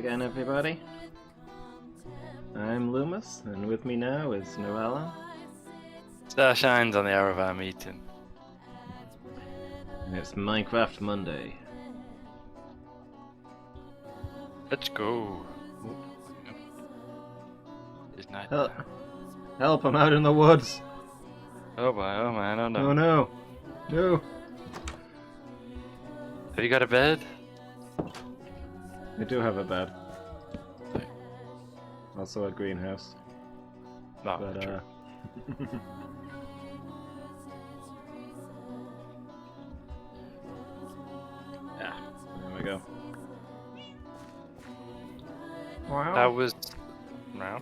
again, everybody. I'm Loomis, and with me now is Noella. Star shines on the hour of our meeting. And it's Minecraft Monday. Let's go. It's night. Help, I'm out in the woods! Oh boy, oh man, oh no. Oh no! No! Have you got a bed? I do have a bed. Also a greenhouse. No, But, true. Yeah, there we go. Wow. That was... No.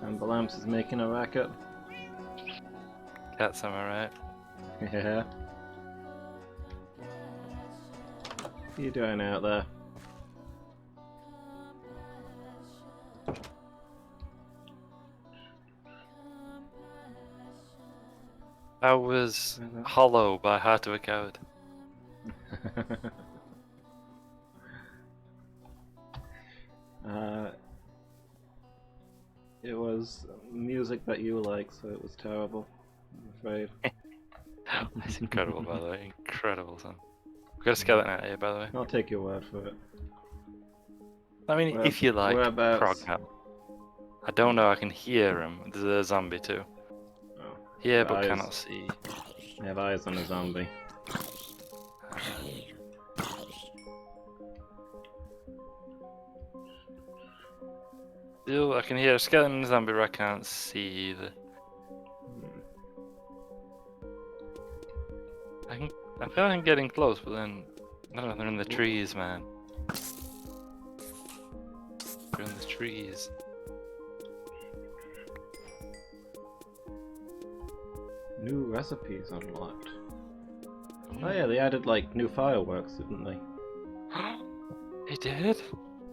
And the lamps is making a racket. Cats, am I right? Yeah. What are you doing out there? That was Hollow by Heart of a Coward. It was music that you like, so it was terrible, I'm afraid. That's incredible, by the way. Incredible, son. We've got a skeleton out here, by the way. I'll take your word for it. I mean, if you like prog whereabouts? metal. I don't know, I can hear him. There's a zombie too. Oh, Yeah, but eyes. cannot see. I have eyes on a zombie. Still, I can hear a skeleton and a zombie, but I can't see either. I feel like I'm getting close, but then I don't know. They're in the trees, man. They're in the trees. New recipes unlocked. Oh yeah, they added like new fireworks, didn't they? They did?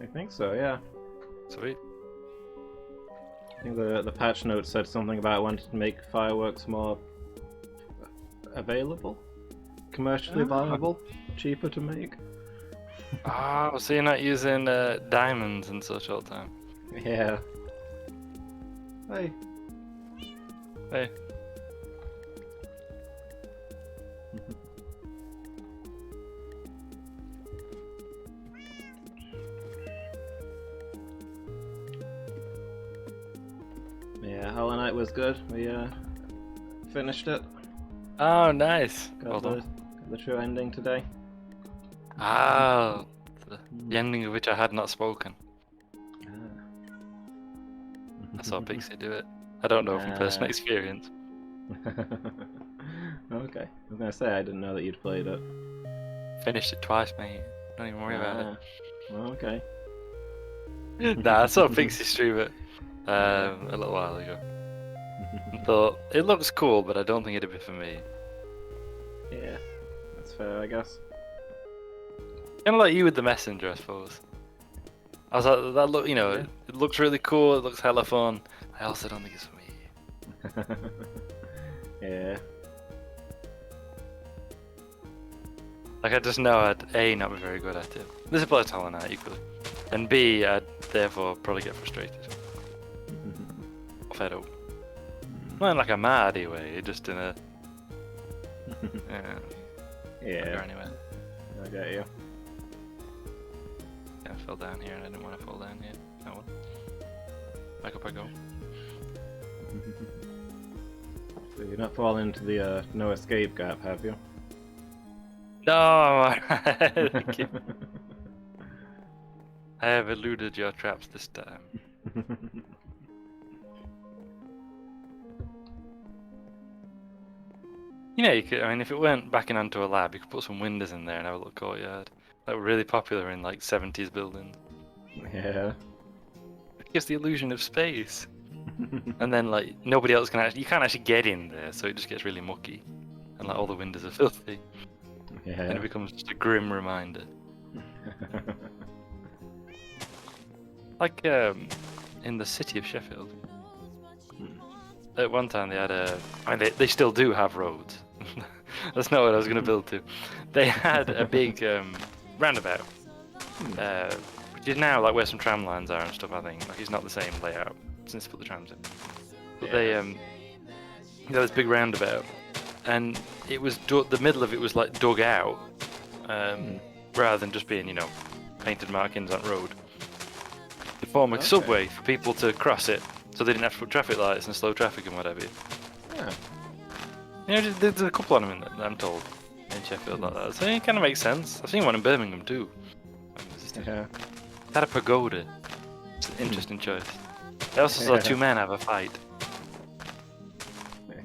I think so, yeah. Sweet. I think the patch note said something about wanting to make fireworks more available, commercially viable, cheaper to make. Ah, so you're not using diamonds and such all the time? Yeah. Hey. Hey. Yeah, Hollow Knight was good. We finished it. Oh, nice. Got the true ending today. Ah, the ending of which I had not spoken. I saw Pixie do it. I don't know from personal experience. Okay. I was gonna say I didn't know that you'd played it. Finished it twice, mate. Don't even worry about it. Okay. Nah, I saw Pixie stream it a little while ago. Thought it looks cool, but I don't think it'd be for me. Yeah, that's fair, I guess. Kind of like you with the Messenger, I suppose. I was like, that look, you know, Yeah. it looks really cool. It looks hella fun. I also don't think it's for me. Yeah. Like I just know I'd A, not be very good at it. This applies to Hollow Knight equally, and B, I'd therefore probably get frustrated. Fed up. Not in like a mardy way, just in a Yeah. anyway. I get you. Yeah, I fell down here and I didn't want to fall down here. Oh well. Back up I go. So you're not falling into the no escape gap, have you? No, I have eluded your traps this time. You know, you could. I mean, if it weren't backing onto a lab, you could put some windows in there and have a little courtyard. That were really popular in like 70s buildings. Yeah. It gives the illusion of space. And then like nobody else can actually. You can't actually get in there, so it just gets really mucky, and like all the windows are filthy. Yeah. And it becomes just a grim reminder. Like in the city of Sheffield. At one time they had I mean, they still do have roads. That's not what I was going to build to. They had a big roundabout Which is now like where some tram lines are and stuff. I think like it's not the same layout since they put the trams in. But they this big roundabout, and it was the middle of it was like dug out, rather than just being painted markings on road. To form a subway for people to cross it, so they didn't have to put traffic lights and slow traffic and whatever. Yeah. There's a couple of them in there, I'm told, in Sheffield like that. So it kind of makes sense. I've seen one in Birmingham too. Yeah. It had a pagoda. It's an interesting choice. I also saw two men have a fight.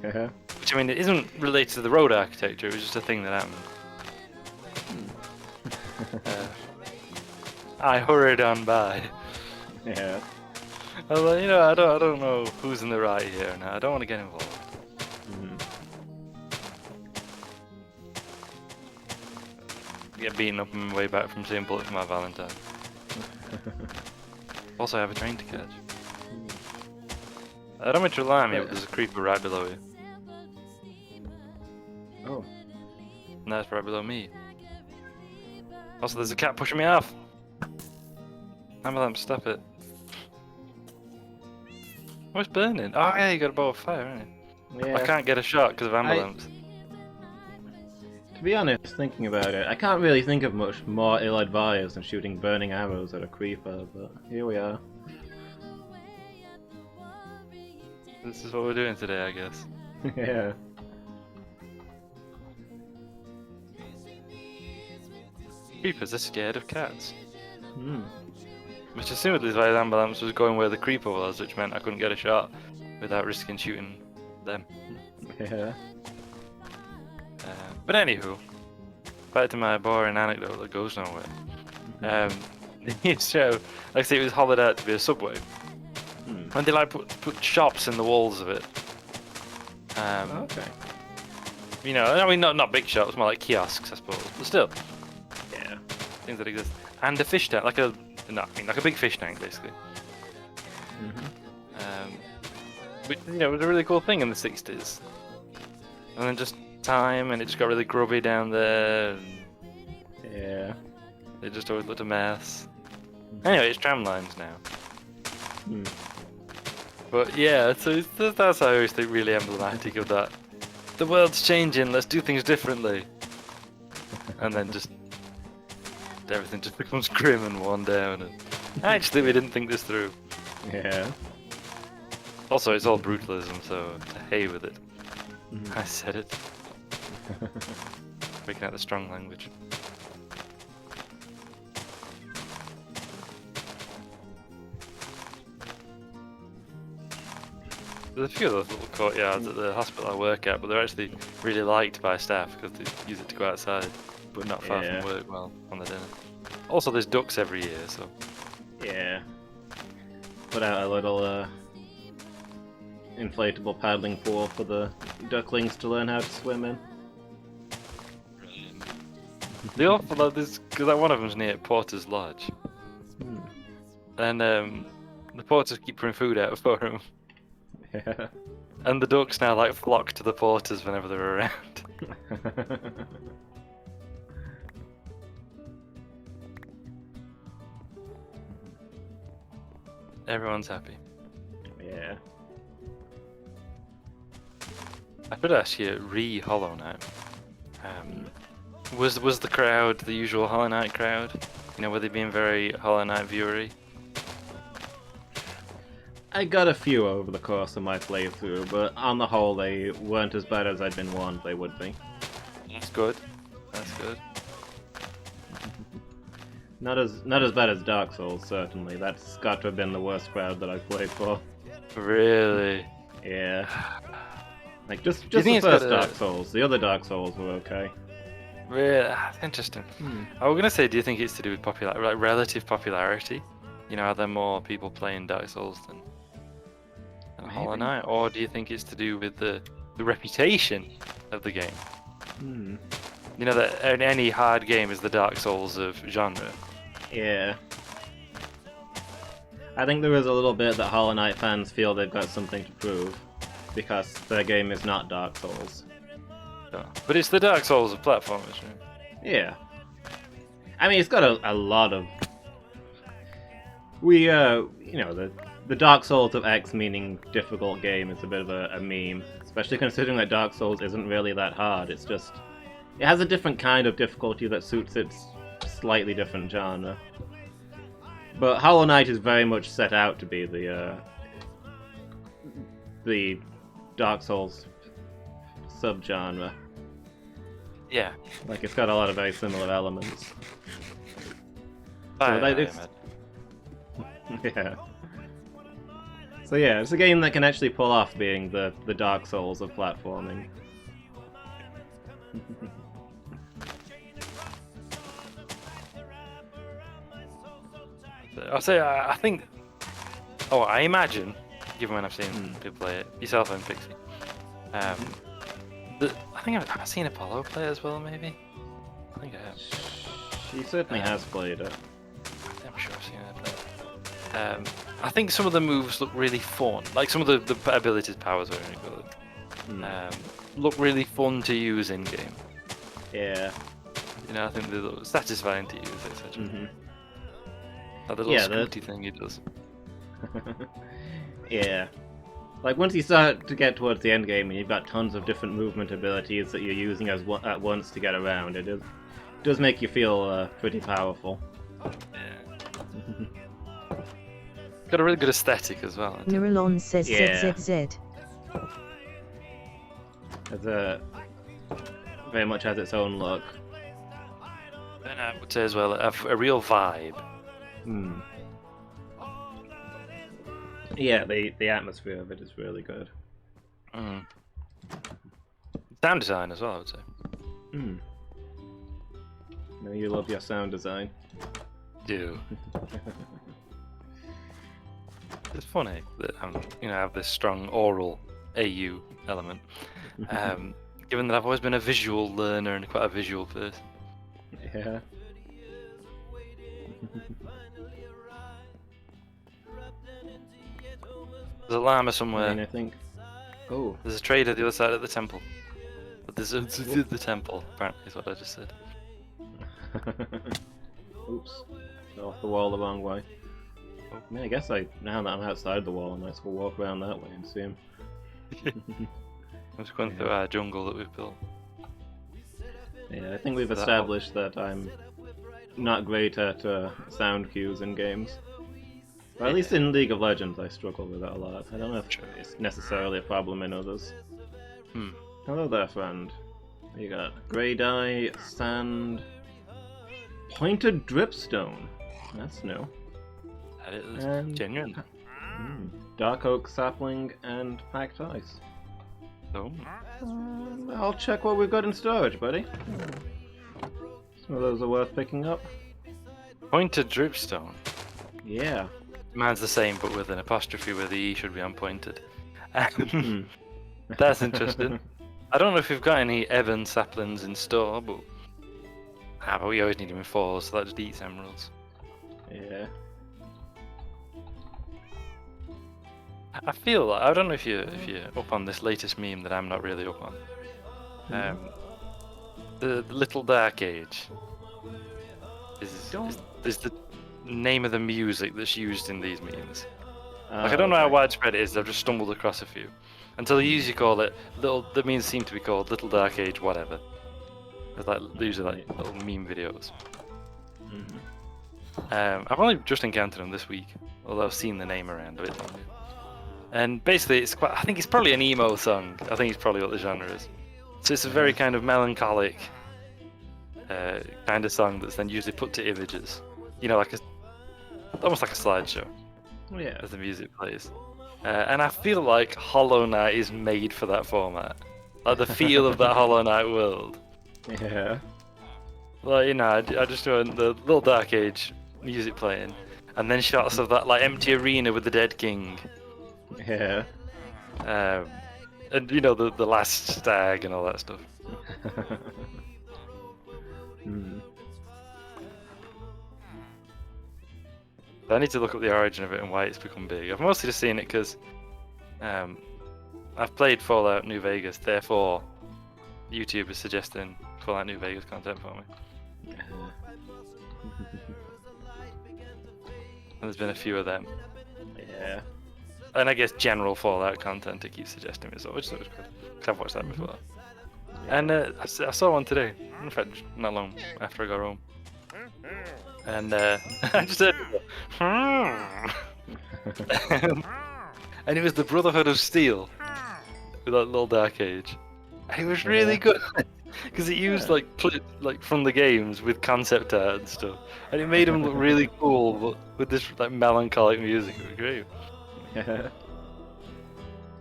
Yeah. Which, I mean, it isn't related to the road architecture, it was just a thing that happened. I hurried on by. Yeah. I was like, I don't know who's in the right here, and I don't want to get involved. Get beaten up on my way back from seeing Bullet for my Valentine. Also, I have a train to catch. I don't mean to alarm you, but there's a creeper right below you. Oh. And that's right below me. Also, there's a cat pushing me off. Ambulance, stop it. Oh, it's burning. Oh yeah, you got a bow of fire, haven't you? Yeah. I can't get a shot because of ambulance. To be honest, thinking about it, I can't really think of much more ill-advised than shooting burning arrows at a creeper, but here we are. This is what we're doing today, I guess. Yeah. Creepers are scared of cats. Hmm. Which assumedly the ambulance was going where the creeper was, which meant I couldn't get a shot without risking shooting them. Yeah. But anywho, back to my boring anecdote that goes nowhere. So, like I say, it was hollowed out to be a subway. And they like put shops in the walls of it. Okay. I mean not big shops, more like kiosks, I suppose. But still, Yeah. things that exist. And a fish tank, like a big fish tank, basically. Which was a really cool thing in the '60s. And then just time, and it just got really grubby down there. And Yeah. it just always looked a mess. Anyway, it's tram lines now. But yeah, so that's how I always think really emblematic of that. The world's changing, let's do things differently. And then just everything just becomes grim and worn down. And actually, we didn't think this through. Yeah. Also, it's all brutalism, so to hay with it. I said it. Breaking out the strong language. There's a few of those little courtyards at the hospital I work at, but they're actually really liked by staff because they use it to go outside, but not far from work while on the dinner. Also, there's ducks every year, so. Yeah. Put out a little inflatable paddling pool for the ducklings to learn how to swim in. They often love this because one of them's near Porter's Lodge, and the porters keep putting food out for him. Yeah. And the ducks now like flock to the porters whenever they're around. Everyone's happy. Yeah. I should ask you, Hollow Knight. Was the crowd the usual Hollow Knight crowd? Were they being very Hollow Knight viewery? I got a few over the course of my playthrough, but on the whole they weren't as bad as I'd been warned they would be. That's good. That's good. Not as bad as Dark Souls, certainly. That's got to have been the worst crowd that I've played for. Really? Yeah. Like, just the first Dark Souls. The other Dark Souls were okay. Really? That's interesting. I was gonna say, do you think it's to do with relative popularity? Are there more people playing Dark Souls than Hollow Knight? Or do you think it's to do with the reputation of the game? That any hard game is the Dark Souls of genre. Yeah. I think there is a little bit that Hollow Knight fans feel they've got something to prove, because their game is not Dark Souls. Oh. But it's the Dark Souls of platformers, right? Yeah. I mean, it's got a lot of We, you know, the Dark Souls of X meaning difficult game is a bit of a meme, especially considering that Dark Souls isn't really that hard. It's just it has a different kind of difficulty that suits its slightly different genre. But Hollow Knight is very much set out to be the Dark Souls subgenre. Yeah. Like it's got a lot of very similar elements. I it's... yeah. So yeah, it's a game that can actually pull off being the Dark Souls of platforming. I'll say I think. Oh, I imagine, given when I've seen people play it, yourself and Pixie. I think I've seen Apollo play it as well, maybe. I think I have. She certainly has played it. I'm sure I've seen her play it. I think some of the moves look really fun. Like some of the abilities, powers, whatever you call it, look really fun to use in game. Yeah. You know, I think they look satisfying to use, etc. Like the little scooty thing he does. Yeah. Like, once you start to get towards the end game and you've got tons of different movement abilities that you're using at once to get around, it does make you feel pretty powerful. Yeah. Got a really good aesthetic as well. Nuralon says Yeah. ZZZ. Very much has its own look. And I would say as well, a real vibe. Yeah, the atmosphere of it is really good. Sound design as well, I would say. No, you love your sound design. Do. It's funny that I have this strong oral AU element. Given that I've always been a visual learner and quite a visual person. Yeah. There's a llama somewhere. I mean, I think. Oh. There's a trader at the other side of the temple. But there's the temple, apparently, is what I just said. Oops. Fell off the wall the wrong way. I mean, I guess now that I'm outside the wall, I might as well walk around that way and see him. I'm just going through our jungle that we've built. Yeah, I think we've established that I'm not great at sound cues in games. Or at least in League of Legends, I struggle with that a lot. I don't know if it's necessarily a problem in others. Hello there, friend. You got grey dye, sand, pointed dripstone. That's new. That is And genuine. Dark oak sapling and packed ice. Oh. I'll check what we've got in storage, buddy. Some of those are worth picking up. Pointed dripstone. Yeah. Mine's the same, but with an apostrophe where the E should be unpointed. That's interesting. I don't know if we've got any Evan saplings in store, but we always need them in fours, so that just eats emeralds. Yeah. I feel like, I don't know if you're up on this latest meme that I'm not really up on. The Little Dark Age is the name of the music that's used in these memes. Like, I don't know how widespread it is, I've just stumbled across a few. Until you usually call it, the memes seem to be called Little Dark Age whatever. It's like, usually like little meme videos. I've only just encountered them this week, although I've seen the name around a bit longer. And basically, I think it's probably an emo song. I think it's probably what the genre is. So it's a very kind of melancholic kind of song that's then usually put to images. You know, almost like a slideshow. Yeah. As the music plays. And I feel like Hollow Knight is made for that format. Like the feel of that Hollow Knight world. Yeah. Like, I just do the Little Dark Age music playing, and then shots of that like empty arena with the dead king. Yeah. And the last stag and all that stuff. I need to look up the origin of it and why it's become big. I've mostly just seen it because I've played Fallout New Vegas, therefore YouTube is suggesting Fallout New Vegas content for me. There's been a few of them. Yeah. And I guess general Fallout content to keep suggesting me, so which is good. 'Cause I've watched that before. And I saw one today. In fact, not long after I got home. And I just said, and it was the Brotherhood of Steel with that little Dark Age. And it was really good because it used like clips like from the games with concept art and stuff, and it made them look really cool, but with this like melancholic music. It was great. Yeah.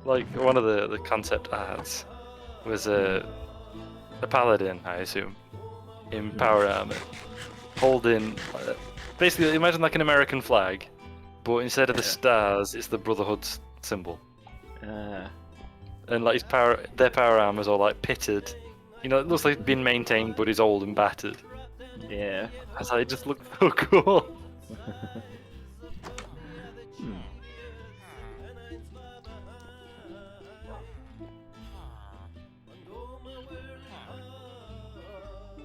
Like one of the concept arts was a paladin, I assume, in power armor, holding basically imagine like an American flag, but instead of the stars, it's the Brotherhood symbol. And like their power armor's all like pitted. You know, it looks like it's been maintained, but it's old and battered. Yeah. As it just looks so cool.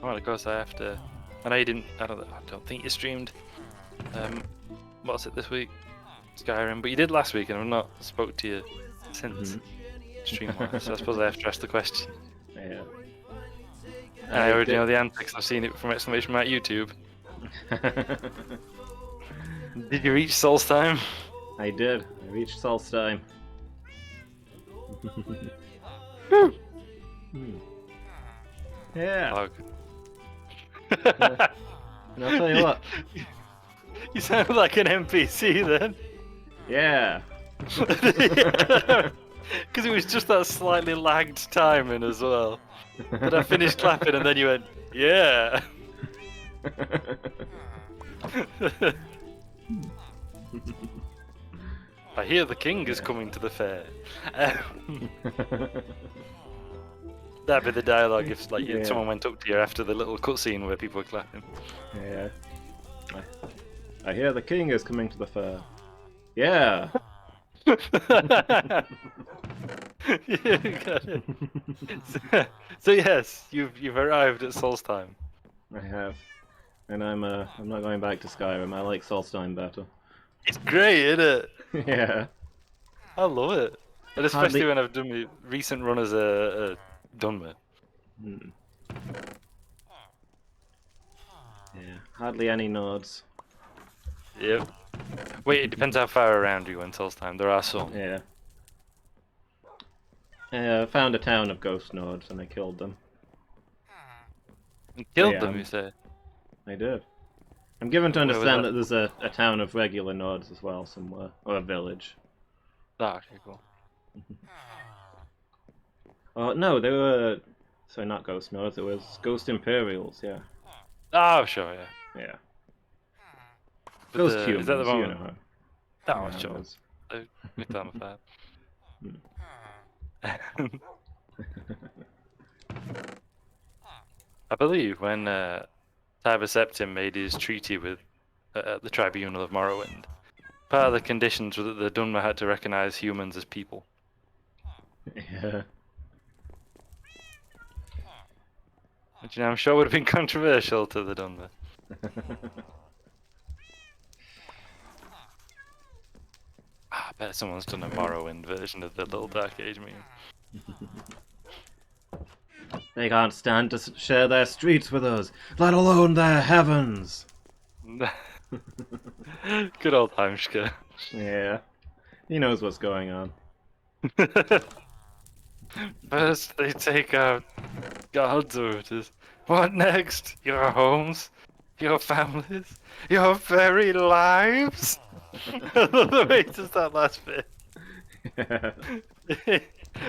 Well, of course I have to. I know you didn't. I don't think you streamed. What's it this week? Skyrim, but you did last week, and I've not spoke to you since stream-wise. So I suppose I have to ask the question. Yeah. And I already know the answer because I've seen it from exclamation mark YouTube. Did you reach Solstheim? I did. I reached Solstheim. Yeah. Log. And I'll tell you what. You sound like an NPC then. Yeah. Because it was just that slightly lagged timing as well. But I finished clapping and then you went, yeah. I hear the king is coming to the fair. That'd be the dialogue if like someone went up to you after the little cutscene where people were clapping. Yeah. I hear the king is coming to the fair. Yeah. Yeah, got it. So yes, you've arrived at Solstheim. I have. And I'm not going back to Skyrim. I like Solstheim better. It's great, isn't it? Yeah. I love it. And especially when I've done my recent run as a Dunmer. Yeah. Hardly any nodes. Yep. Wait, it depends how far around you in Solstheim. There are some. Yeah. I found a town of ghost nodes and I killed them. You killed them, you say? I did. I'm given to understand that there's a town of regular nodes as well somewhere. Or a village. Ah, okay, cool. Oh, no, they were... Sorry, not ghost nodes, it was ghost imperials, yeah. Oh, sure, yeah. Yeah. But Ghost humans, is that the one? you know. Oh, sure. We've done with that. I believe when Tiber Septim made his treaty with the Tribunal of Morrowind, part of the conditions was that the Dunmer had to recognize humans as people. Yeah. Which, you know, I'm sure would have been controversial to the Dunmer. I bet someone's done a Morrowind version of the Little Dark Age meme. They can't stand to share their streets with us, let alone their heavens! Good old Heimschke. Yeah. He knows what's going on. First they take out God's orders. What next? Your homes? Your families? Your very lives? I love the way to that last bit. Yeah.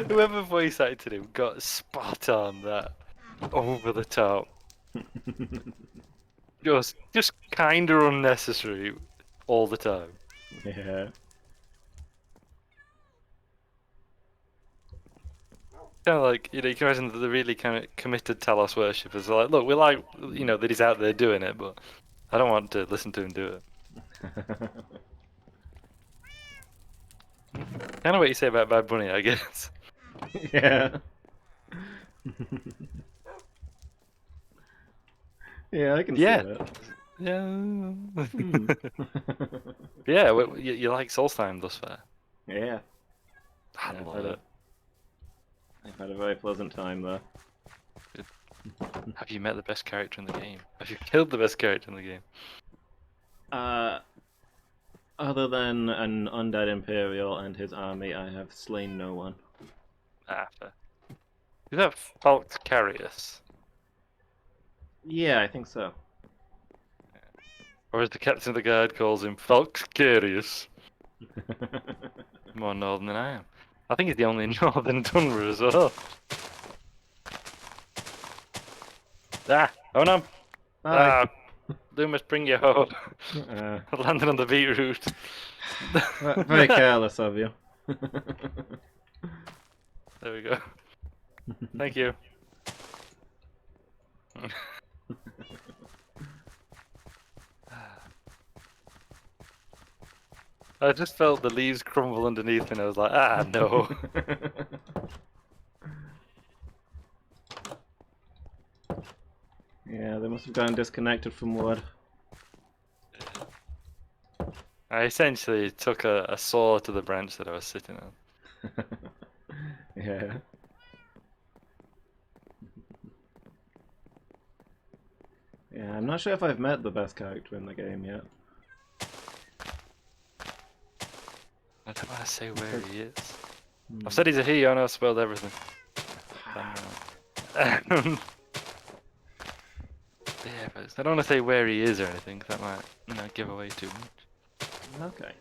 Whoever voice acted him got spot on that. Over the top. Just kinda unnecessary all the time. Yeah. Kind of like, you know, you can imagine that the really kind of committed Talos worshippers are like, look, we like, you know, that he's out there doing it, but I don't want to listen to him do it. Kind of what you say about Bad Bunny, I guess. Yeah. Yeah, I can see that. Yeah. Yeah, you like Solstheim thus far? Yeah. I I've love had it. I've had a very pleasant time there. Have you met the best character in the game? Have you killed the best character in the game? Other than an undead Imperial and his army, I have slain no one. Ah, fair. Is that Falcarius? Yeah, I think so. Or as the captain of the guard calls him, Falcarius? More northern than I am. I think he's the only northern Dunmer as well. Ah! Oh no! Bye. Ah! Loomis, bring you home. Uh, Landed on the beetroot. very careless of you. There we go. Thank you. I just felt the leaves crumble underneath me and I was like, ah, no. Yeah, they must have gotten disconnected from wood. I essentially took a saw to the branch that I was sitting on. Yeah. Yeah, I'm not sure if I've met the best character in the game yet. I don't want to say where he is. I've said he's a he, I know I spoiled everything. Yeah, but I don't want to say where he is or anything, 'cause that might, give away too much. Okay.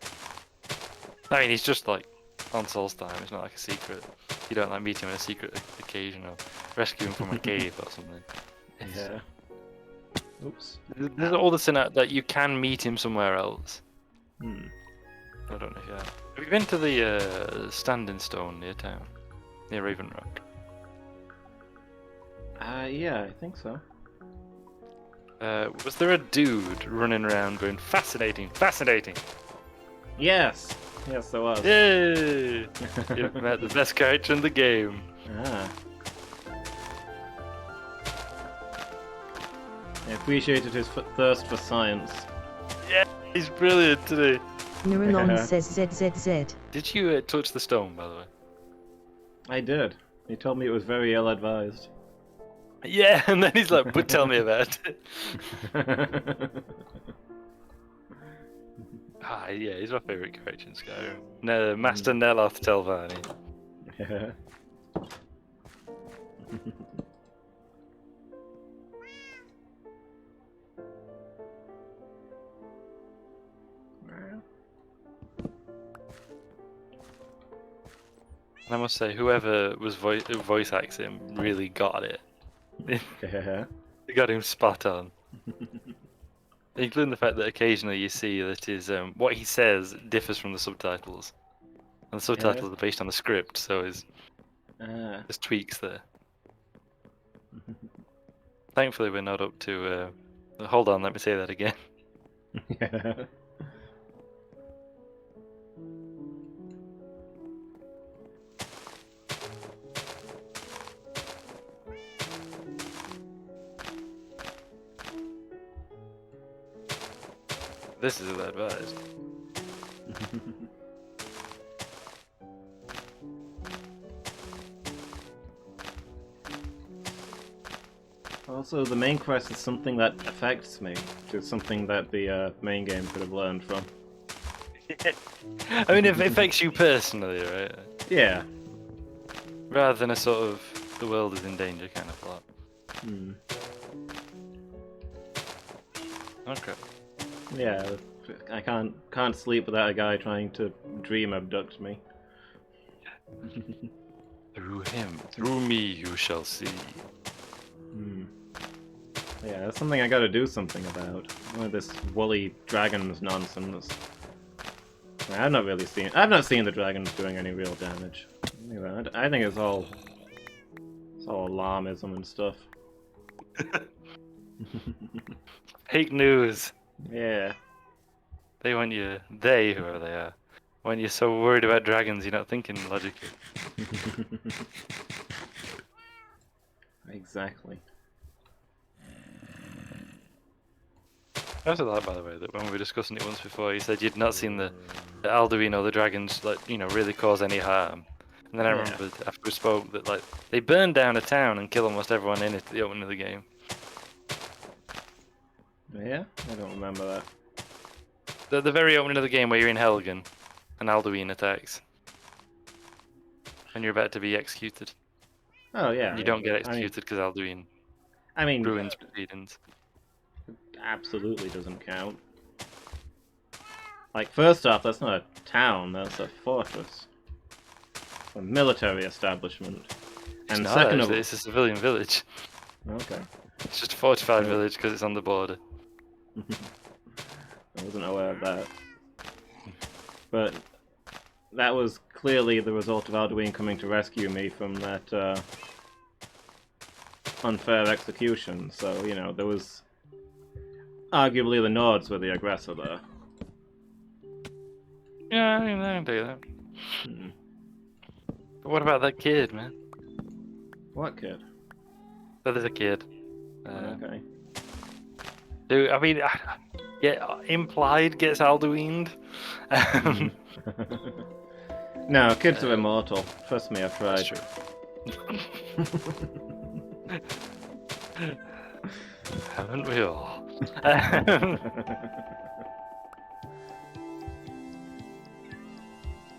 I mean, he's just like on Solstheim. It's not like a secret. You don't like meet him on a secret occasion or rescue him from a cave or something. Yeah. Oops. There's all this in that you can meet him somewhere else. Hmm. I don't know if you have. Have you been to the Standing Stone near town, near Raven Rock? Yeah, I think so. Was there a dude running around going fascinating, fascinating? Yes! Yes, there was. Yay! You've met the best character in the game. Ah. I appreciated his thirst for science. Yeah, he's brilliant today. Neuralon says ZZZ. Did you touch the stone, by the way? I did. He told me it was very ill-advised. Yeah, and then he's like, but tell me about it. Yeah, he's my favourite character in Skyrim. Master Neloth Telvanni. Yeah. I must say, whoever was voice acting really got it. Yeah. They got him spot on. Including the fact that occasionally you see that his what he says differs from the subtitles, and the subtitles are based on the script, so there's tweaks there. Thankfully, we're not up to. Hold on, let me say that again. Yeah. This is advised. Also, the main quest is something that affects me, which is something that the main game could have learned from. I mean, it affects you personally, right? Yeah. Rather than a sort of the world is in danger kind of plot. Hmm. Okay. Yeah, I can't sleep without a guy trying to dream abduct me. Through him, through me, you shall see. Hmm. Yeah, that's something I gotta do something about. This woolly dragons nonsense. I've not seen the dragons doing any real damage. Anyway, I think it's all alarmism and stuff. Fake news. Yeah. They want you, whoever they are, want you so worried about dragons you're not thinking logically. Exactly. I also like, by the way, that when we were discussing it once before, you said you'd not seen the Alduin or the dragons, like, you know, really cause any harm. And then I Yeah. remembered after we spoke that, like, they burn down a town and kill almost everyone in it at the opening of the game. Yeah? I don't remember that. The very opening of the game where you're in Helgen and Alduin attacks. And you're about to be executed. Oh, yeah. And you yeah. don't get executed because Alduin I mean, ruins proceedings. absolutely doesn't count. Like, first off, that's not a town, that's a fortress. A military establishment. It's And not, second actually, of it's a civilian village. okay. It's just a fortified village because it's on the border. I wasn't aware of that. But that was clearly the result of Alduin coming to rescue me from that unfair execution. So, you know, there was arguably the Nords were the aggressor there. Yeah, I mean, I can do that. Hmm. But what about that kid, man? What kid? Oh, there's a kid. Okay. Who, I mean, yeah, implied gets Alduined. No, kids are immortal. Trust me, I've That's tried. true. Haven't we all?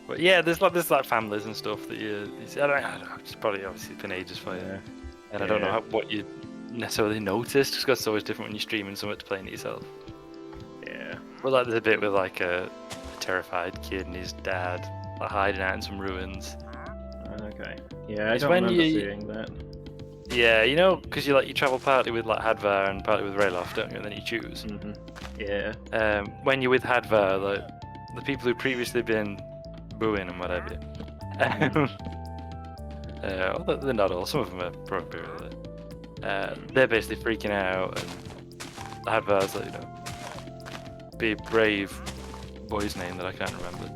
But yeah, there's like families and stuff that you see. I don't know. It's probably obviously been ages for you, Yeah. and I don't know what you necessarily noticed because it's always different when you're streaming so much playing it yourself. Yeah. But like, there's a bit with like a terrified kid and his dad like hiding out in some ruins. Okay. Yeah, I It's don't when remember you- seeing that. Yeah, you know, because you travel partly with like Hadvar and partly with Rayloff, don't you? And then you choose. Hmm. Yeah. When you're with Hadvar, like the people who've previously been booing and whatever. Although they're not all. Some of them are probably really. They're basically freaking out, and Hadvar's like, you know, be brave. Boy's name that I can't remember.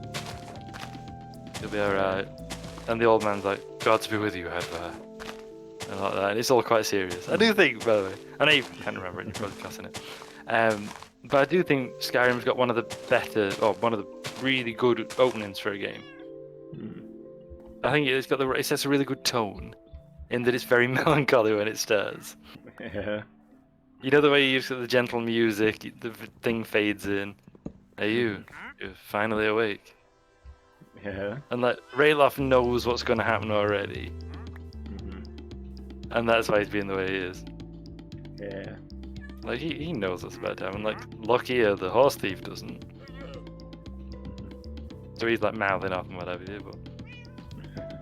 You'll be alright. And the old man's like, God to be with you, Hadvar. And like that. And it's all quite serious. I do think, by the way, I know you can't remember it, you're probably cussing it. But I do think Skyrim's got one of the better, or one of the really good openings for a game. Hmm. I think it sets a really good tone, in that it's very melancholy when it starts. Yeah. You know the way you use the gentle music, the thing fades in. Hey, you're finally awake. Yeah. And like Rayloff knows what's going to happen already, Hmm. and that's why he's being the way he is. Yeah. Like he knows what's about to happen. Like Lockyer, the horse thief, doesn't. So he's like mouthing off and whatever. Yeah, but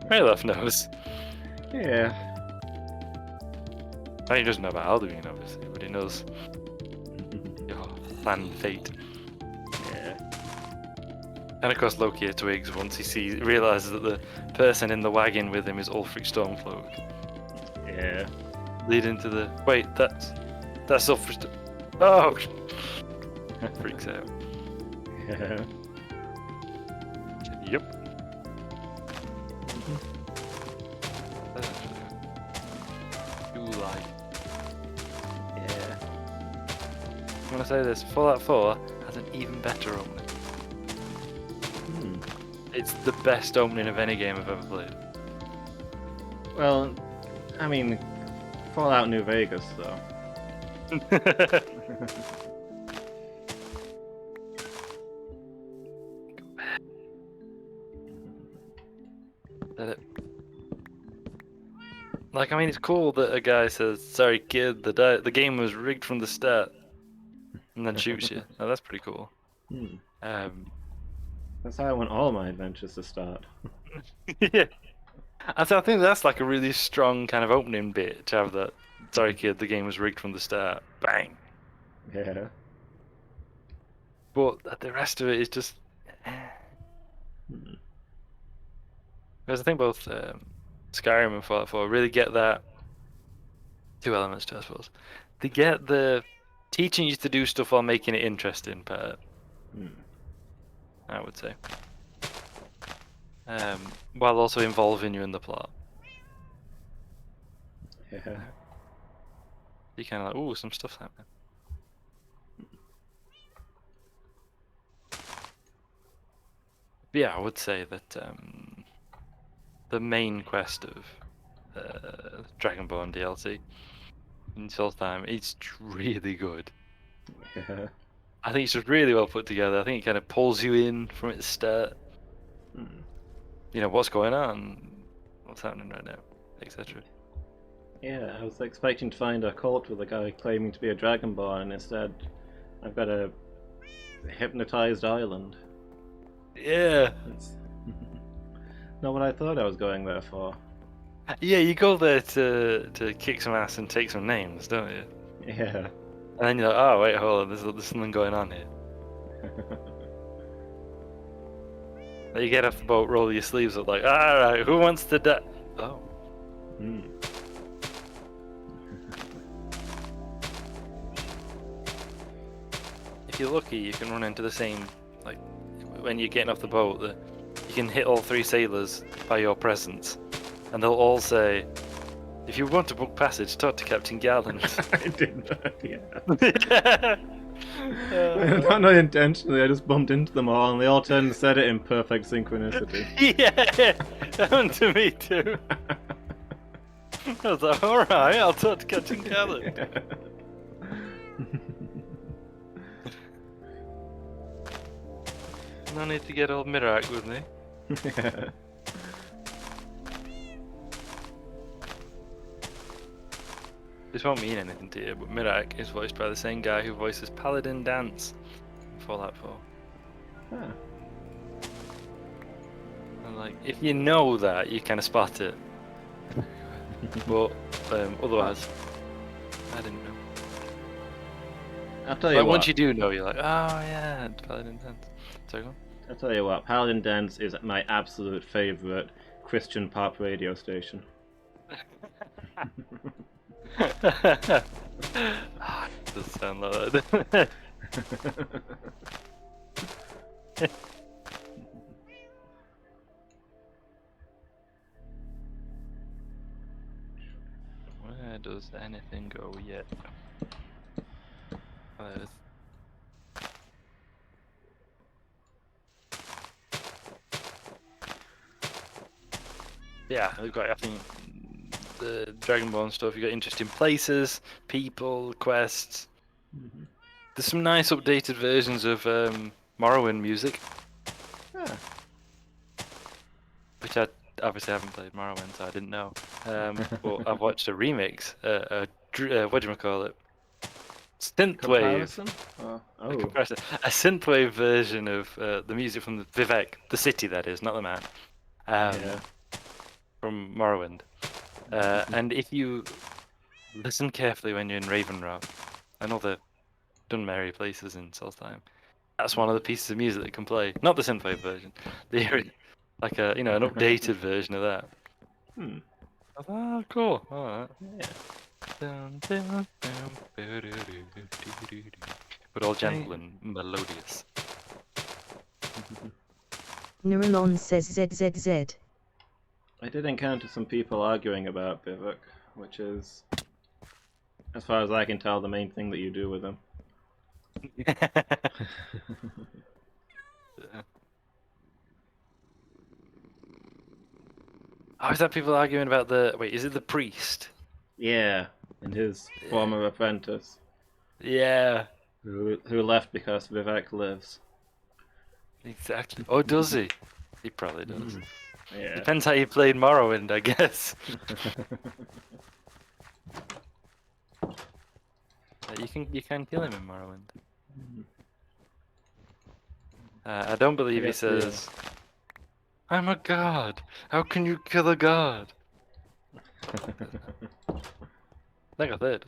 Rayloff knows. Yeah. I mean, he doesn't know about Alduin, obviously, but he knows your planned fate. Yeah. And of course, Loki twigs once he realizes that the person in the wagon with him is Ulfric Stormcloak. Yeah. Leading to the that's Ulfric. Oh, freaks out. Yeah. Yep. You like. Yeah. I'm gonna say this: Fallout 4 has an even better opening. Hmm. It's the best opening of any game I've ever played. Well, I mean, Fallout New Vegas, though. Like, I mean, it's cool that a guy says, "Sorry, kid, the game was rigged from the start," and then shoots you. Oh, that's pretty cool. Hmm. Um, That's how I want all my adventures to start. yeah. And so I think that's like a really strong kind of opening bit to have that. Sorry, kid, the game was rigged from the start. Bang. Yeah. But the rest of it is just. Hmm. Because I think both Skyrim and Fallout 4 really get that. Two elements to it, I suppose. They get the teaching you to do stuff while making it interesting part, Hmm. I would say. While also involving you in the plot. Yeah. You kind of like, ooh, some stuff's happening. Yeah, I would say that the main quest of Dragonborn DLC in Soulstime, it's really good. Yeah. I think it's just really well put together. I think it kind of pulls you in from its start. Hmm. You know, what's going on, what's happening right now, etc. Yeah, I was expecting to find a cult with a guy claiming to be a Dragonborn, and instead I've got a hypnotized island. Yeah. It's not what I thought I was going there for. Yeah, you go there to kick some ass and take some names, don't you? Yeah. And then you're like, oh wait, hold on, there's something going on here. You get off the boat, roll your sleeves up, like, all right, who wants to die? Oh. Hmm. If you're lucky, you can run into the same, like, when you're getting off the boat, you can hit all 3 sailors by your presence, and they'll all say, if you want to book passage, talk to Captain Gallant. I did that, yeah. Not intentionally, I just bumped into them all and they all turned and said it in perfect synchronicity. Yeah, happened to me too. I was like, alright, I'll talk to Captain Gallant. No need to get old Mirak with me. Yeah. This won't mean anything to you, but Mirak is voiced by the same guy who voices Paladin Dance in Fallout 4. Huh. And like, if you know that, you kind of spot it. But otherwise, I didn't know. I'll tell you Like, what. once you do know, you're like, oh yeah, Paladin Dance. So go on. I'll tell you what. Paladin Dance is my absolute favorite Christian pop radio station. Ah, it does sound like that. Where does anything go yet? Oh, there it is. Yeah, we've got, I think, the Dragonborn stuff. You've got interesting places, people, quests. Mhm. There's some nice updated versions of Morrowind music, Ah. which I obviously haven't played Morrowind, so I didn't know. But I've watched a remix, what do you call it? Synthwave. Comparison? Oh. A comparison. A synthwave version of the music from the Vivek, the city that is, not the man. Yeah. From Morrowind. And if you listen carefully when you're in Ravenrock, I know they've done merry places in Solstheim. That's one of the pieces of music that can play. Not the synthwave version. Like an updated version of that. Hmm. I thought, oh, cool. Alright. Yeah. But all gentle and melodious. Neuralon says ZZZ. I did encounter some people arguing about Bivok, which is, as far as I can tell, the main thing that you do with them. Oh, is that people arguing about the... Wait, is it the priest? Yeah, and his former apprentice, Yeah, who left because Vivek lives. exactly. Oh, does he? He probably does. Yeah. Depends how you played Morrowind, I guess. You can kill him in Morrowind. I don't believe he guess, says, I'm a god. How can you kill a god? I think I did.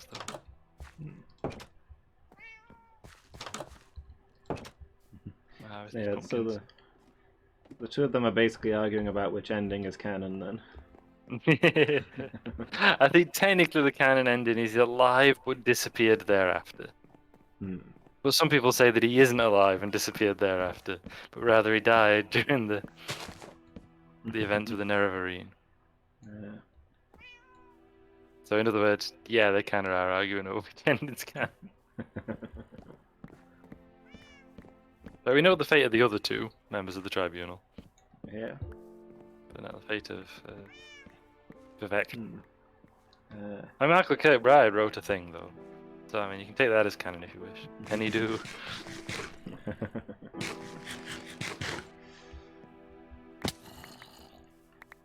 Yeah, so the two of them are basically arguing about which ending is canon then. I think technically the canon ending is alive but disappeared thereafter. Hmm. But some people say that he isn't alive and disappeared thereafter, but rather he died during the events of the Nerevarine. Yeah. So in other words, yeah, they kind of are arguing over which ending's canon. But we know the fate of the other two members of the tribunal. Yeah. But not the fate of Vivek. Hmm. I mean, Michael Kirkbride wrote a thing though, so I mean you can take that as canon if you wish. Any do.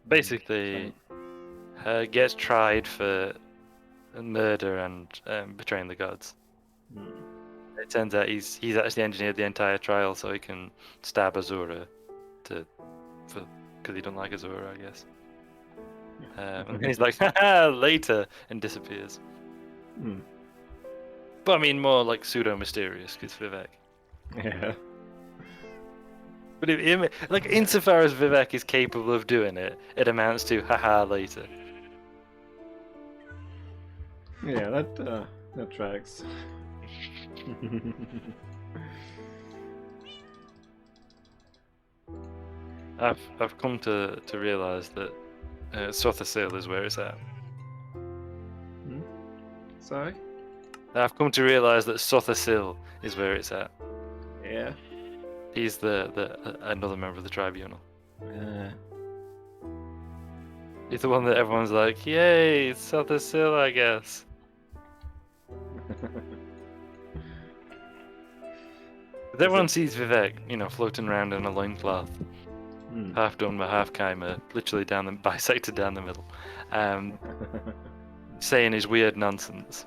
Basically, gets tried for murder and betraying the gods. It turns out he's actually engineered the entire trial so he can stab Azura because he don't like Azura, I guess. And then he's like, haha, later, and disappears. But I mean, more like pseudo-mysterious, because Vivek. Yeah. But like, insofar as Vivek is capable of doing it, it amounts to, haha, later. Yeah, that tracks. I've come to realise that Sothasil is where it's at. Sorry? I've come to realise that Sothasil is where it's at. Yeah. He's another member of the tribunal. He's the one that everyone's like, yay, Sothasil, I guess. But everyone sees Vivek, floating around in a loincloth, half Dunmer, half Chimera, literally bisected down the middle, saying his weird nonsense.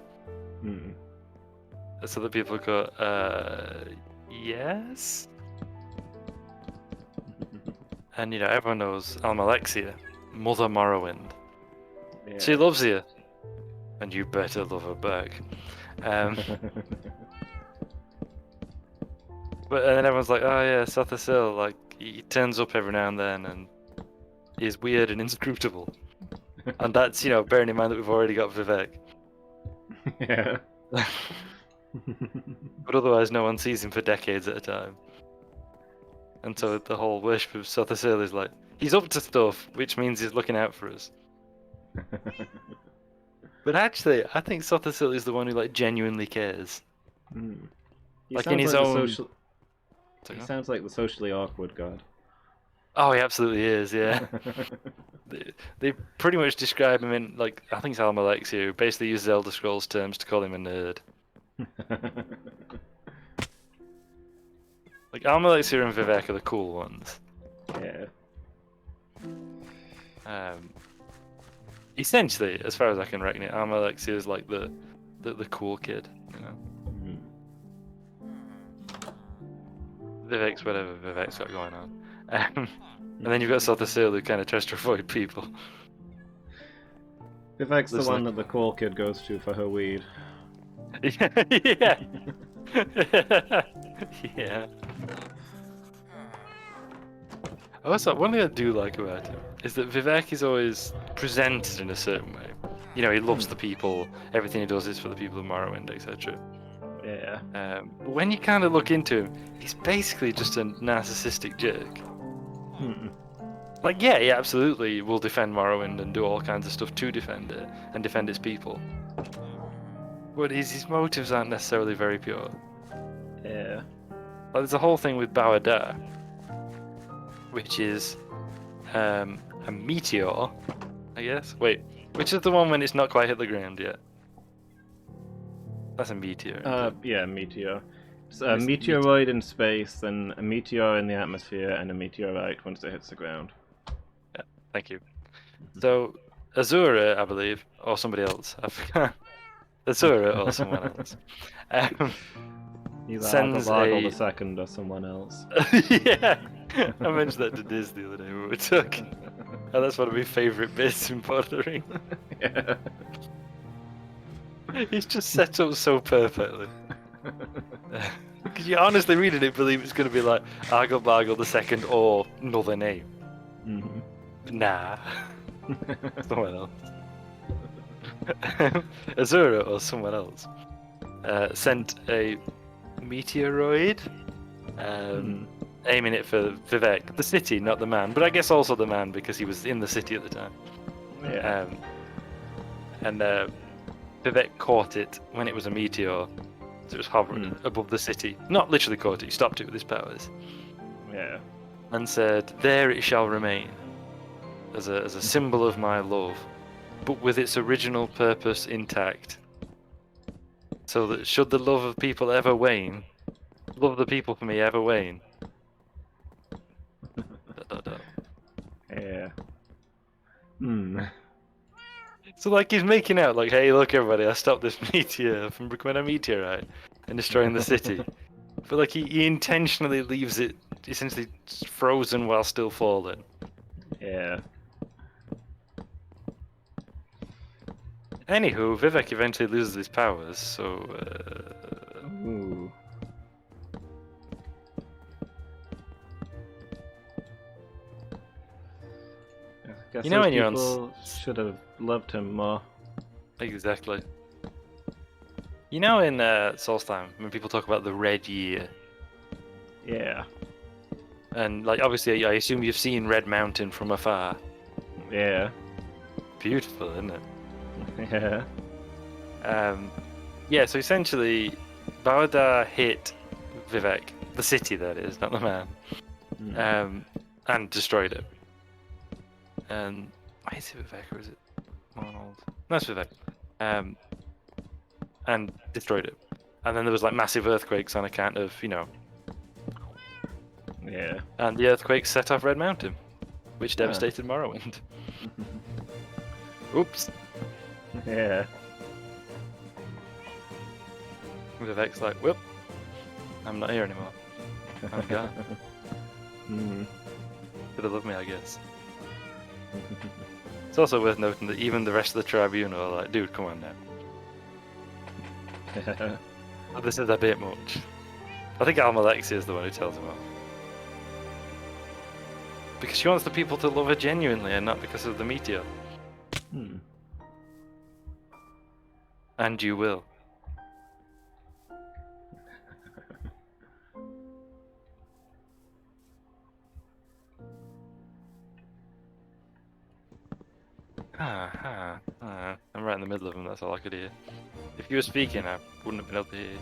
So that people go, yes? And everyone knows Almalexia, Mother Morrowind. Yeah. She loves you, and you better love her back. But and then everyone's like, oh yeah, Sothasil, like he turns up every now and then, and he's weird and inscrutable. And that's bearing in mind that we've already got Vivek. Yeah. But otherwise, no one sees him for decades at a time. And so the whole worship of Sothasil is like, he's up to stuff, which means he's looking out for us. But actually, I think Sothasil is the one who like genuinely cares. He Like sounds in his like own. He sounds like the socially awkward god. Oh, he absolutely is, yeah. They pretty much describe him in, like, I think it's Almalexia, who basically uses Elder Scrolls terms to call him a nerd. Like, Almalexia and Vivek are the cool ones. Yeah. Essentially, as far as I can reckon it, Almalexia is like the cool kid, Vivek's whatever Vivek's got going on. And then you've got Sothasil who kind of tries to avoid people. Vivek's the one that the cool kid goes to for her weed. Yeah. Yeah. Also, one thing I do like about him is that Vivek is always presented in a certain way. He loves the people, everything he does is for the people of Morrowind, etc. Yeah. But when you kind of look into him, he's basically just a narcissistic jerk. Like, yeah, he absolutely will defend Morrowind and do all kinds of stuff to defend it and defend its people. But his motives aren't necessarily very pure. Yeah. Like, there's a whole thing with Bawada, which is a meteor, I guess. Wait, which is the one when it's not quite hit the ground yet? That's a meteor. Yeah, meteor. It's a meteoroid in space, then a meteor in the atmosphere, and a meteorite once it hits the ground. Yeah, thank you. So, Azura, I believe, or somebody else, I forgot. Azura or someone else. Either Sends Argyle the Second or someone else. Yeah, I mentioned that to Diz the other day when we were talking. And that's one of my favourite bits in Bordering. Yeah. He's just set up so perfectly. Because you honestly read it, believe it's going to be like Argyle the Second or another name. Nah. Someone else. Azura or someone else sent a meteoroid aiming it for Vivek, the city, not the man, but I guess also the man because he was in the city at the time. Yeah. And Vivek caught it when it was a meteor, so it was hovering above the city. Not literally caught it, he stopped it with his powers. Yeah. and said, "There it shall remain, as a symbol of my love, but with its original purpose intact. So that should the love of people ever wane, love of the people for me ever wane." Yeah. Hmm. So like he's making out like, "Hey, look everybody, I stopped this meteor from becoming a meteorite and destroying the city." But like he intentionally leaves it essentially frozen while still falling. Yeah. Anywho, Vivek eventually loses his powers, so Ooh. I guess You know those when you're on people should have loved him more. exactly. You know in Solstheim, when people talk about the Red Year, Yeah. and like obviously I assume you've seen Red Mountain from afar. Yeah. Beautiful, isn't it? Yeah. Yeah, so essentially, Baladar hit Vivek, the city that is, not the man, and destroyed it. And why is it Vivek or is it Arnold? No, it's Vivek. And destroyed it. And then there was like massive earthquakes on account of, Yeah. and the earthquakes set off Red Mountain, which devastated Morrowind. Oops. Yeah. Vivek's like, "Whoop, I'm not here anymore. I'm gone." Could have loved me, I guess. It's also worth noting that even the rest of the tribunal are like, "Dude, come on now. This is a bit much." I think Almalexia is the one who tells him off. Because she wants the people to love her genuinely and not because of the meteor. And you will. I'm right in the middle of them, that's all I could hear. If you were speaking, I wouldn't have been able to hear you.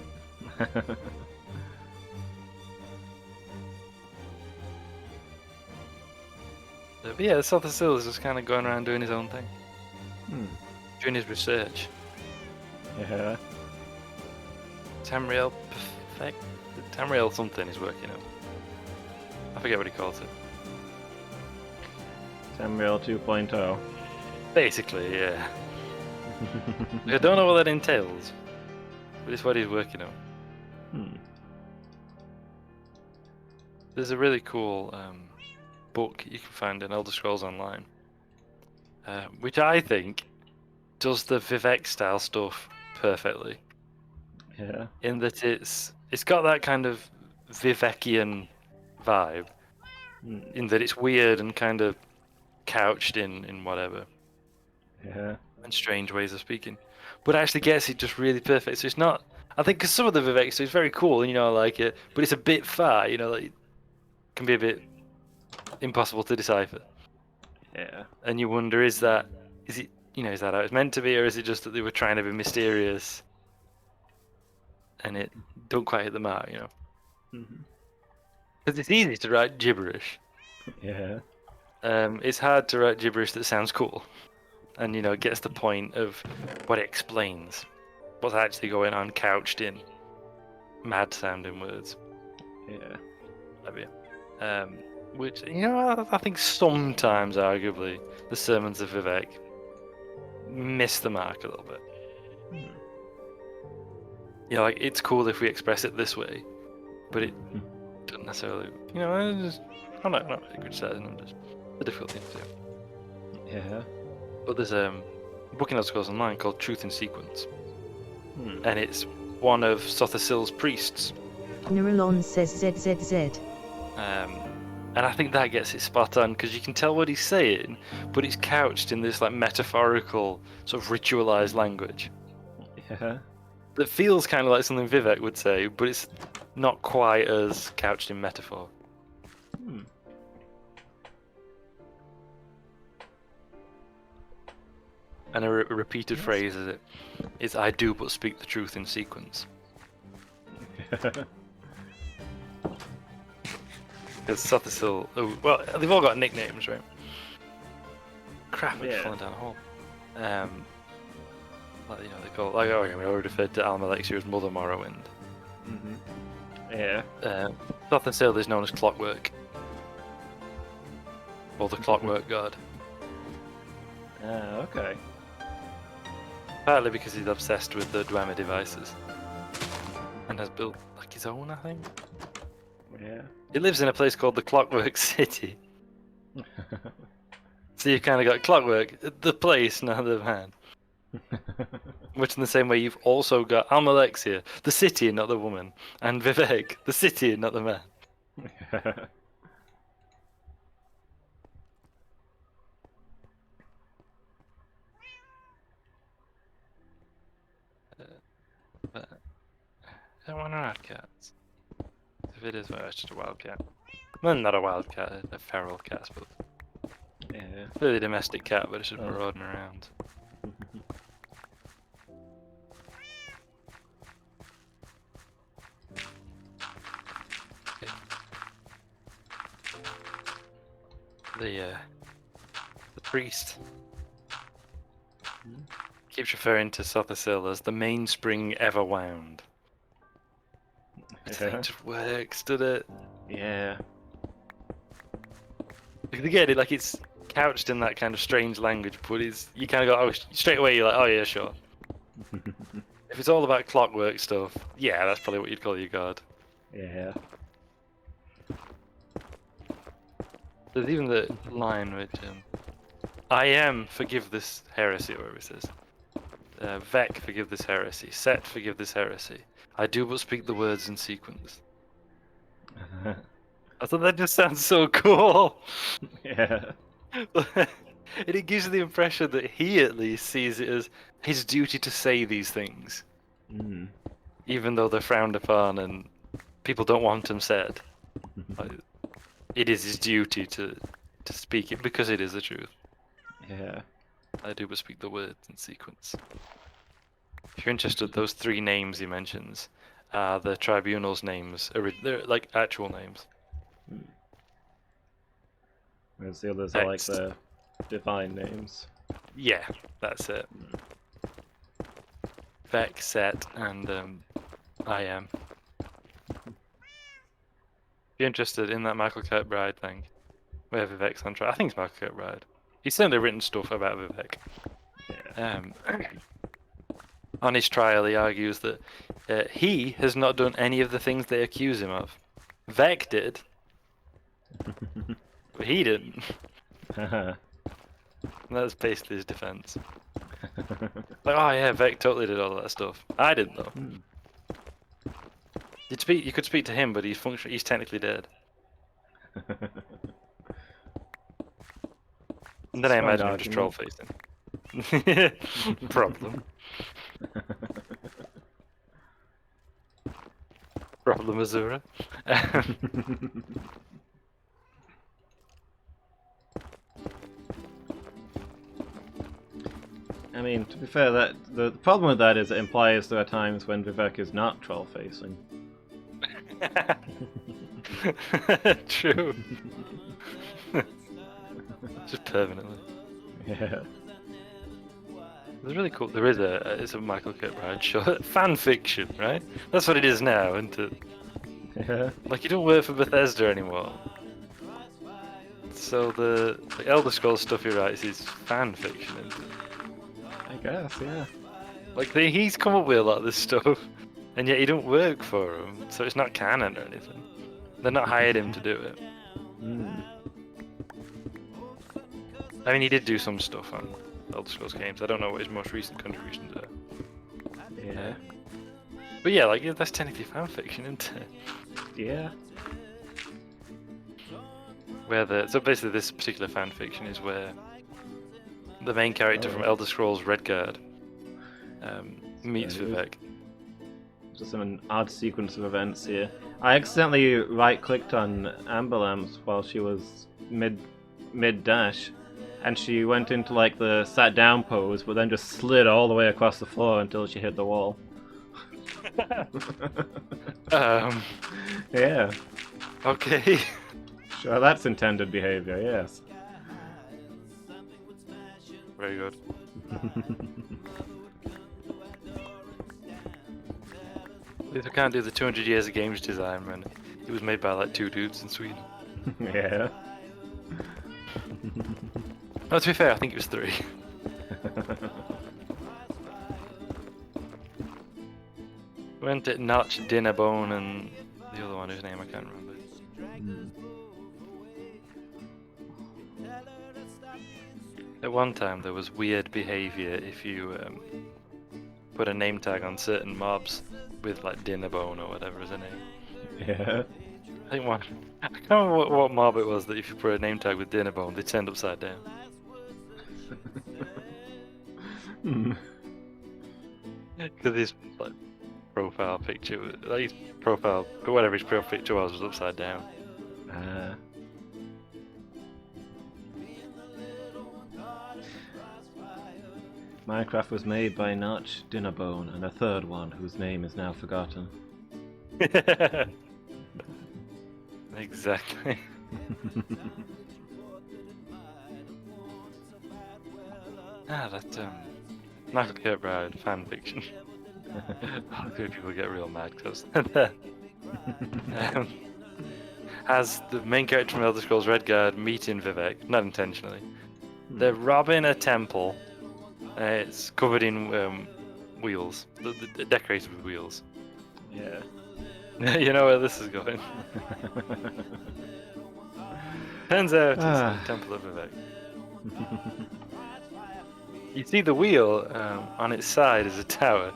But yeah, Sothasil is just kind of going around doing his own thing. Doing his research. Yeah. Tamriel Perfect? Tamriel something he's working on. I forget what he calls it. Tamriel 2.0. Basically, yeah. I don't know what that entails, but it's what he's working on. There's a really cool book you can find in Elder Scrolls Online, which I think does the Vivek style stuff perfectly. Yeah. In that it's got that kind of Vivekian vibe, in that it's weird and kind of couched in whatever. Yeah. And strange ways of speaking, but actually gets it just really perfect. So it's not. I think because some of the Vivek stuff is very cool, and I like it, but it's a bit far. Like it can be a bit impossible to decipher. Yeah. And you wonder, is it is that how it's meant to be, or is it just that they were trying to be mysterious, and it don't quite hit the mark, Because it's easy to write gibberish. Yeah. It's hard to write gibberish that sounds cool. And it gets the point of what it explains, what's actually going on, couched in mad sounding words. Yeah. Which I think sometimes, arguably, the sermons of Vivek miss the mark a little bit. Like it's cool if we express it this way, but it doesn't necessarily. I'm not really good at it. I'm just a difficult thing to do. Yeah. But there's a book in Elder Scrolls Online called Truth in Sequence, and it's one of Sothasil's priests. Nirelon says ZZZ. And I think that gets it spot on because you can tell what he's saying, but it's couched in this like metaphorical sort of ritualized language. Yeah. That feels kind of like something Vivek would say, but it's not quite as couched in metaphor. And a repeated phrase is "I do but speak the truth in sequence." Because Sothisil, well, they've all got nicknames, right? Crap, I'm Yeah. falling down a hole. Like, you know, they call like, oh, we already referred to Almalexia as Mother Morrowind. Yeah. Sothisil is known as Clockwork. Or the Clockwork God. Okay. Partly because he's obsessed with the Dwemer devices. And has built, like, his own, I think? Yeah. He lives in a place called the Clockwork City. So you kind of got Clockwork, the place, not the man. Much in the same way you've also got Almalexia, the city, not the woman. And Vivek, the city, not the man. But I don't want to have cats. If it is, well, it's just a wild cat. Well, not a wild cat, a feral cat, I suppose. Yeah. Really domestic cat, but it's just marauding around. The priest keeps referring to Sothisil as the mainspring ever wound. It just works, doesn't it? Yeah. Like, again, like it's couched in that kind of strange language, but you kind of go, oh, straight away you're like, oh yeah, sure. If it's all about clockwork stuff, yeah, that's probably what you'd call your god. Yeah. There's even the line which, I am, forgive this heresy, or whatever it says. Vec, forgive this heresy. Set, forgive this heresy. I do but speak the words in sequence. I thought that just sounds so cool. Yeah. And it gives you the impression that he at least sees it as his duty to say these things. Even though they're frowned upon and people don't want them said. Like, it is his duty to speak it because it is the truth. Yeah. I do but speak the words in sequence. If you're interested, those three names he mentions are the tribunal's names. They're like actual names. Whereas the others are like the divine names. Yeah, that's it. Vec, Set, and I am. If you're interested in that Michael Kirkbride thing, where Vivek's on trial, I think it's Michael Kirkbride. He's certainly written stuff about Vivek. Yeah. On his trial, he argues that he has not done any of the things they accuse him of. Vec did, but he didn't. And that's basically his defense. Like, oh yeah, Vec totally did all that stuff. I didn't though. You could speak to him, but he's technically dead. And then I imagine him just troll facing. Problem. Problem, Azura. I mean, to be fair, that the problem with that is it implies there are times when Vivek is not troll facing. True. Just permanently. Yeah. It's really cool. There is it's a Michael Kirkbride short fan fiction, right? That's what it is now, isn't it? Yeah. Like, you don't work for Bethesda anymore. So the Elder Scrolls stuff he writes is fan fiction, isn't it? I guess, yeah. Like, he's come up with a lot of this stuff, and yet he don't work for him, so it's not canon or anything. They're not hired him to do it. I mean, he did do some stuff on Elder Scrolls games. I don't know what his most recent contributions are. Yeah. But yeah, like, that's technically fan fiction, isn't it? Yeah. So basically this particular fan fiction is where the main character from Elder Scrolls Redguard meets Vivek. Just an odd sequence of events here. I accidentally right-clicked on Amber Lamps while she was mid-dash, and she went into like the sat-down pose, but then just slid all the way across the floor until she hit the wall. Yeah. Yeah. Okay. Sure, that's intended behavior, yes. Very good. At least I can't do the 200 years of games design, man. It was made by like 2 dudes in Sweden. Yeah. No, to be fair, I think it was 3. Went at Notch, Dinnerbone, and the other one whose name I can't remember. At one time, there was weird behavior if you put a name tag on certain mobs with like Dinnerbone or whatever is a name. Yeah. I think one. I can't remember what mob it was that if you put a name tag with Dinnerbone, they turned upside down. Because his like profile picture, like his profile, whatever his profile picture was upside down. Minecraft was made by Notch, Dinnerbone, and a third one whose name is now forgotten. Exactly. That Michael Kirkbride fan fiction. Oh, good people get real mad because has the main character from Elder Scrolls Redguard meeting Vivek, not intentionally. They're robbing a temple. It's covered in wheels, the decorated with wheels. Yeah. You know where this is going. Turns out it's the Temple of Vivek. You see the wheel on its side is a tower.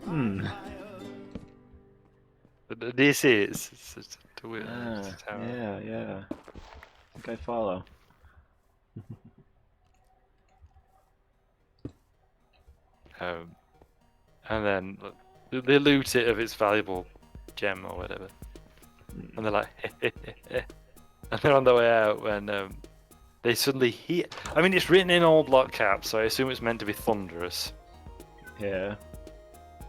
Do you see it? It's a wheel. It's a tower. Yeah. I think I follow. And then they loot it of its valuable gem or whatever. And they're like, and they're on their way out when they suddenly hear. I mean, it's written in all block caps, so I assume it's meant to be thunderous. Yeah.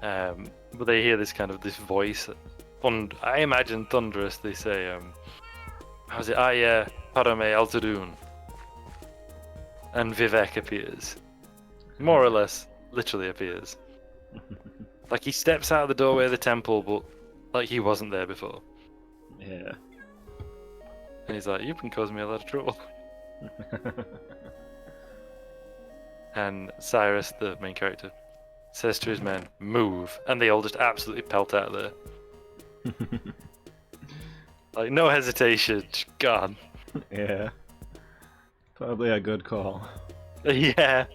But they hear this voice. I imagine thunderous. They say, how's it? Parame Altadun. And Vivek appears. More or less, literally appears. Like he steps out of the doorway of the temple, but like he wasn't there before. Yeah. And he's like, you've been causing me a lot of trouble. And Cyrus, the main character, says to his men, move. And they all just absolutely pelt out of there. Like, no hesitation, gone. Yeah. Probably a good call. Yeah.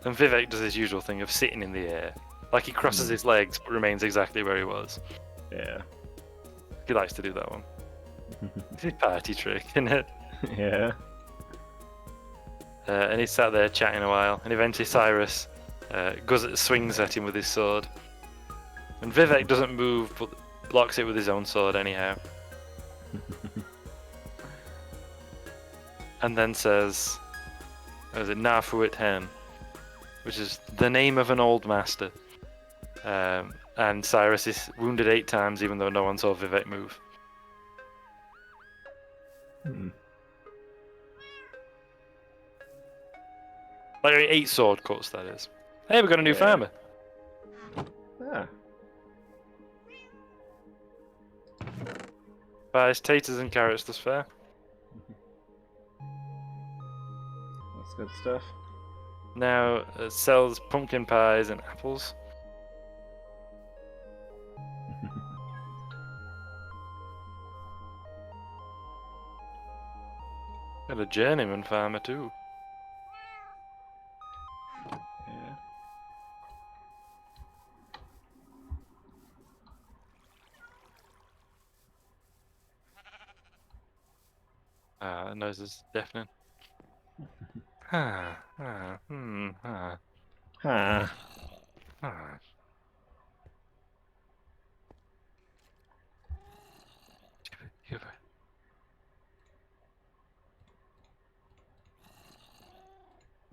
And Vivek does his usual thing of sitting in the air. Like he crosses his legs but remains exactly where he was. Yeah. He likes to do that one. It's his party trick, isn't it? Yeah. And he sat there chatting a while, and eventually Cyrus swings at him with his sword. And Vivek doesn't move, but blocks it with his own sword anyhow. And then says, what is it, Nafuit Hen, which is the name of an old master. And Cyrus is wounded 8 times, even though no one saw Vivek move. Like 8 sword cuts, that is. Hey, we got a new farmer. Ah. Buys taters and carrots thus far. That's good stuff. Now sells pumpkin pies and apples. Got a journeyman farmer too. Yeah. That noise is deafening. Ha.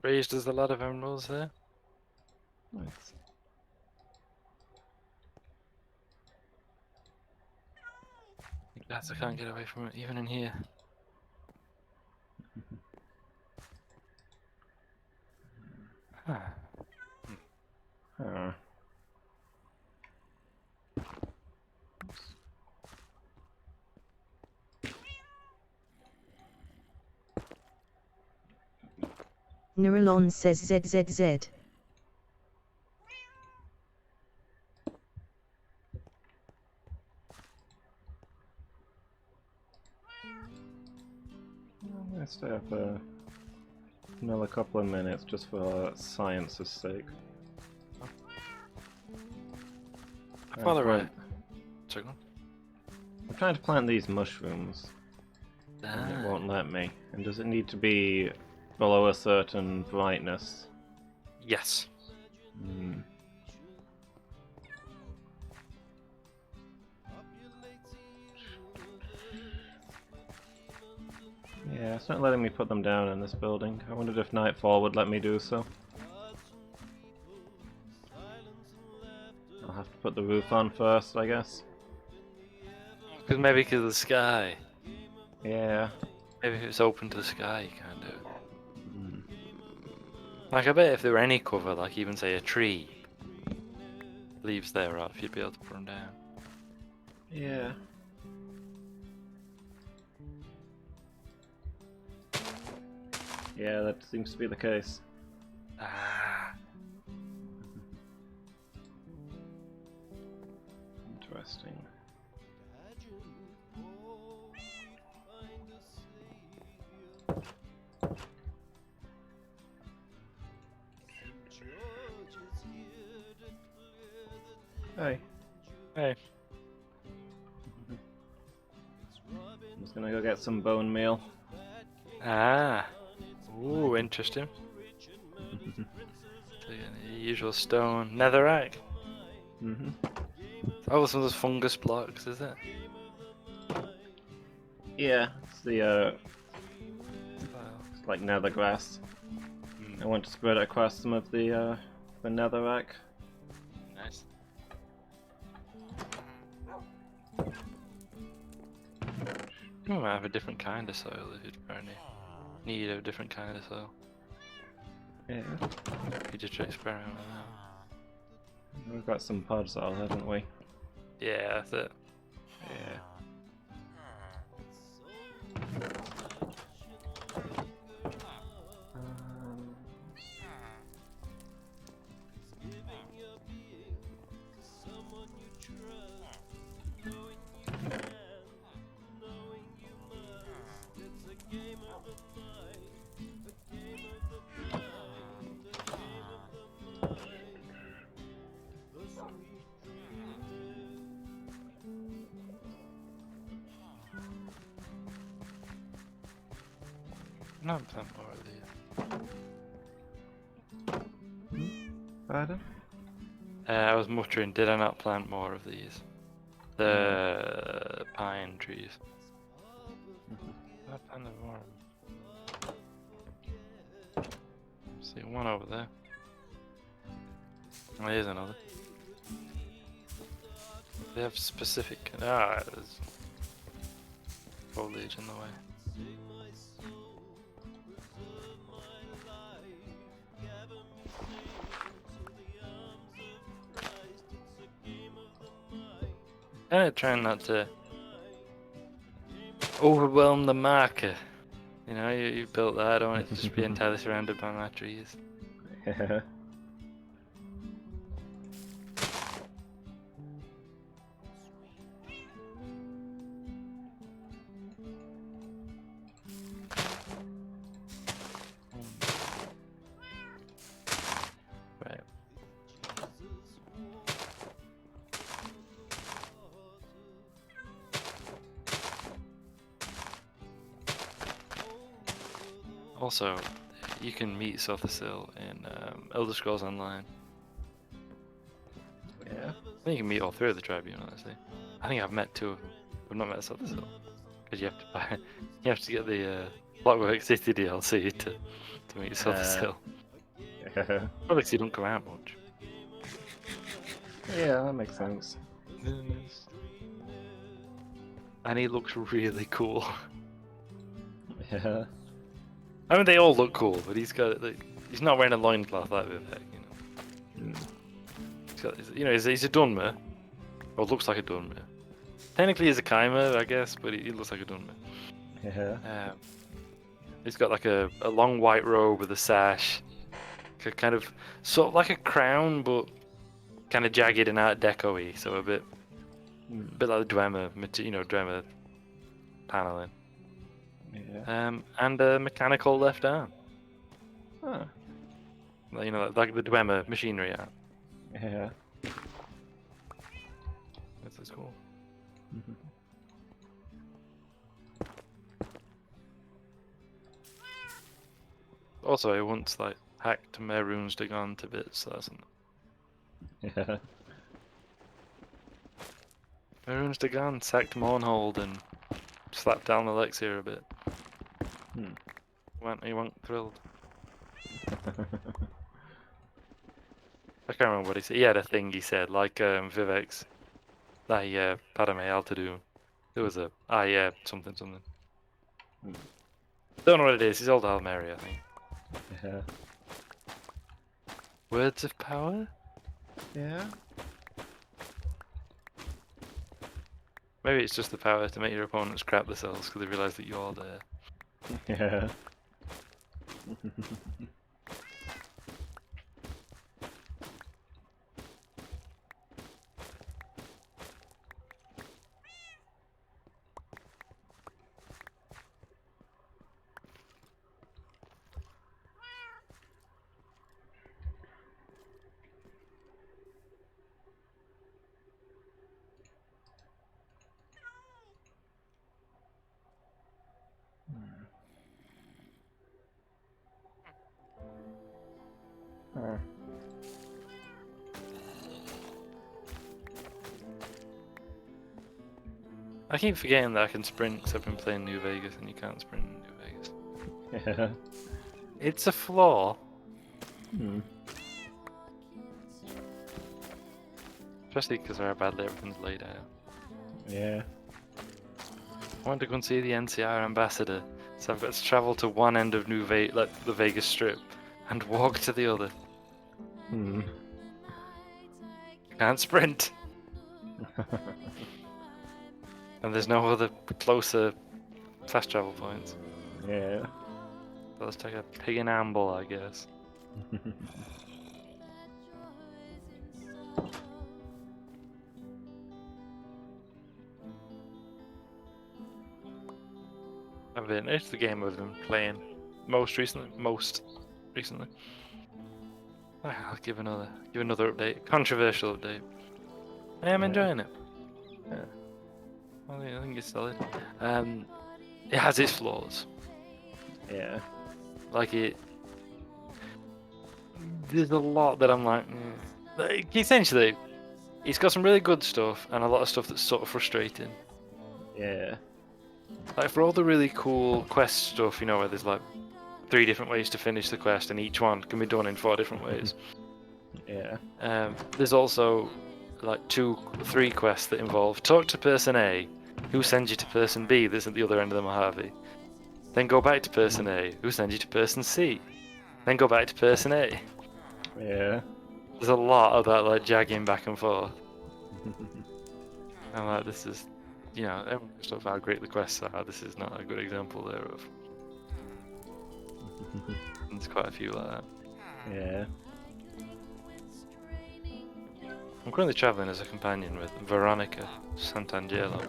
Raised us a lot of emeralds there. Nice. Yes, I can't get away from it, even in here. Huh. Huh. Nirelon says ZZZ. Let's stay up another couple of minutes just for science's sake. Follow Right. right. Check on. I'm trying to plant these mushrooms, and it won't let me. And does it need to be below a certain brightness? Yes. Hmm. Yeah, it's not letting me put them down in this building. I wondered if Nightfall would let me do so. I'll have to put the roof on first, I guess. Maybe because of the sky. Yeah. Maybe if it's open to the sky, you can't do it. Hmm. Like, I bet if there were any cover, like even say a tree, leaves there off, you'd be able to put them down. Yeah. Yeah, that seems to be the case. Ah. Interesting. Hey. Hey. I'm just gonna go get some bone meal. Ah. Ooh, interesting. So, yeah, the usual stone. Netherrack. Mm-hmm. Oh, some of those fungus blocks, is it? Yeah, it's the Oh. it's like nether grass. I want to spread it across some of the netherrack. Nice. You might have a different kind of soil if you'd apparently need a different kind of soil. Yeah. You just experiment with that. We've got some podzol, haven't we? Yeah, that's it. Yeah. No, plant more of these. Pardon? I was muttering, did I not plant more of these? The pine trees. I planted more of them. See one over there. Oh, here's another. They have specific. Ah, there's foliage in the way. Trying not to overwhelm the marker. You know, you built that. I don't want it to just be entirely surrounded by my trees. Yeah. Right. Also, you can meet Sothersil in Elder Scrolls Online. Yeah. I think you can meet all three of the Tribune, honestly. I think I've met two of them. I've not met Sothersil. Because you have to buy, you have to get the Clockwork City DLC to meet Sothersil. Yeah. Probably because you don't come out much. Yeah, that makes sense. and he looks really cool. Yeah. I mean, they all look cool, but he's not wearing a loincloth like Vivek, you know. He's got, he's a Dunmer, or looks like a Dunmer. Technically, he's a Kaimer, I guess, but he looks like a Dunmer. Yeah. He's got like a long white robe with a sash, kind of sort of like a crown, but kind of jagged and Art Deco-y, so a bit like the Dwemer, Dwemer paneling. Yeah. And a mechanical left arm. Huh. You know, like the Dwemer machinery arm. Yeah. That's cool. Also, I once like hacked Maroon's Dagon to bits, so that's Yeah. Maroon's Dagon sacked Mournhold and slapped down Alexia a bit. He went thrilled. I can't remember what he said. He had a thing he said, like Vivek's. Padame Altadum. There was a something. Don't know what it is. He's old Hail Mary, I think. Yeah. Words of power? Yeah. Maybe it's just the power to make your opponents crap themselves because they realise that you're there. Yeah. I keep forgetting that I can sprint because I've been playing New Vegas and you can't sprint in New Vegas. Yeah. It's a flaw. Especially because of how badly everything's laid out. Yeah. I want to go and see the NCR ambassador, so I've got to travel to one end of the Vegas Strip and walk to the other. Can't sprint. And there's no other closer fast travel points. Yeah. So let's take a pig and amble, I guess. It's the game I've been playing most recently. I'll give another update. Controversial update. I am enjoying it. Yeah. I think it's solid. It has its flaws. Yeah. There's a lot that I'm like, essentially, it's got some really good stuff and a lot of stuff that's sort of frustrating. Yeah. Like for all the really cool quest stuff, where there's like 3 different ways to finish the quest and each one can be done in 4 different ways. Yeah. There's also like 2-3 quests that involve talk to person A, who sends you to person B that's at the other end of the Mojave. Then go back to person A, who sends you to person C. Then go back to person A. Yeah. There's a lot of that like jagging back and forth. I'm like, this is, everyone can talk about how great the quests are. This is not a good example thereof. There's quite a few like that. Yeah. I'm currently travelling as a companion with Veronica Santangelo.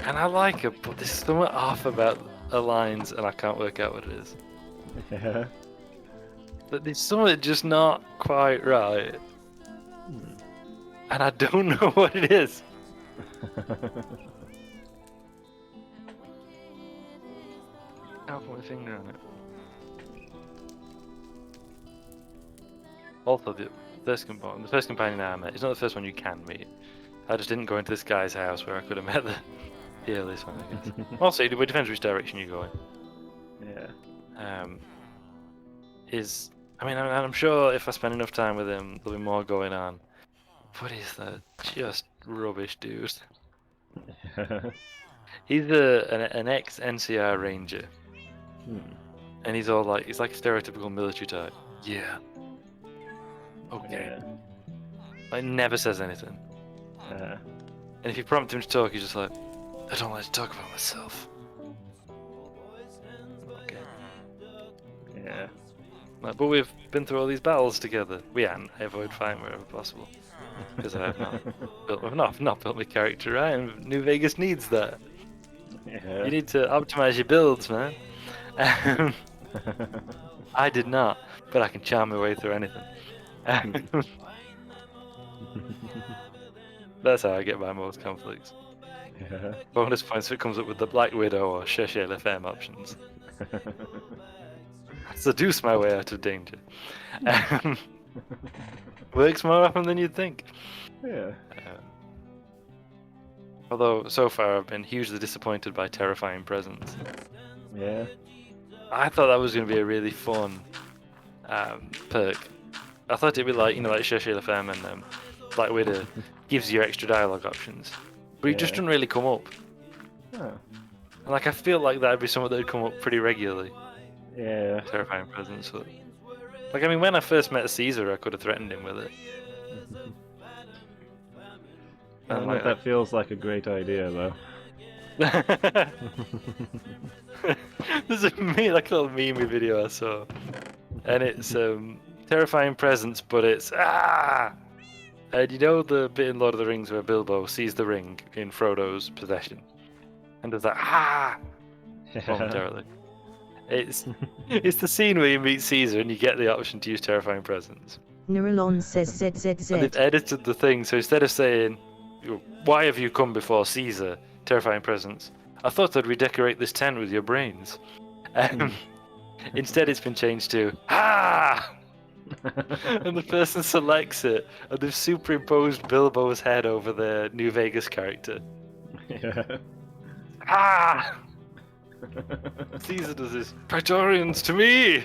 And I like her, but there's something off about her lines and I can't work out what it is. Yeah. But there's something just not quite right. And I don't know what it is. I'll put my finger on it. Also, the first companion I met, it's not the first one you can meet. I just didn't go into this guy's house where I could have met the earliest one, I guess. Also, it depends which direction you go in. Yeah. I'm sure if I spend enough time with him, there'll be more going on. But he's just rubbish, dude. He's an ex-NCR Ranger, and he's all like, he's like a stereotypical military type. Yeah. Okay. Yeah. Like, never says anything. And if you prompt him to talk, he's just like, I don't like to talk about myself. Okay. Yeah. Like, but we've been through all these battles together. We hadn't. I avoid fighting wherever possible. Because I have not built my character right, and New Vegas needs that. Yeah. You need to optimize your builds, man. I did not, but I can charm my way through anything. That's how I get by most conflicts. Yeah. Bonus points if it comes up with the Black Widow or Cherchez la Femme options. Seduce my way out of danger. Works more often than you'd think. Yeah. Although, so far I've been hugely disappointed by Terrifying Presence. Yeah. I thought that was going to be a really fun perk. I thought it'd be like, like Cherchez la Femme and Black Widow gives you extra dialogue options. But it just Yeah. doesn't really come up. Oh. And like, I feel like that'd be something that would come up pretty regularly. Yeah. Terrifying Presence. So. Like, I mean, when I first met Caesar, I could have threatened him with it. I don't know if that feels like a great idea, though. There's like a little meme video I saw, and it's Terrifying Presence, but it's and you know the bit in Lord of the Rings where Bilbo sees the ring in Frodo's possession, and does that momentarily. It's the scene where you meet Caesar and you get the option to use Terrifying Presence. Neuralon says And ZZZ. they've edited the thing, so instead of saying, "Why have you come before Caesar? Terrifying Presence. I thought I'd redecorate this tent with your brains." Instead, it's been changed to "Ha!" And the person selects it, and they've superimposed Bilbo's head over their New Vegas character. Yeah. Ah! Caesar does this, Praetorians to me!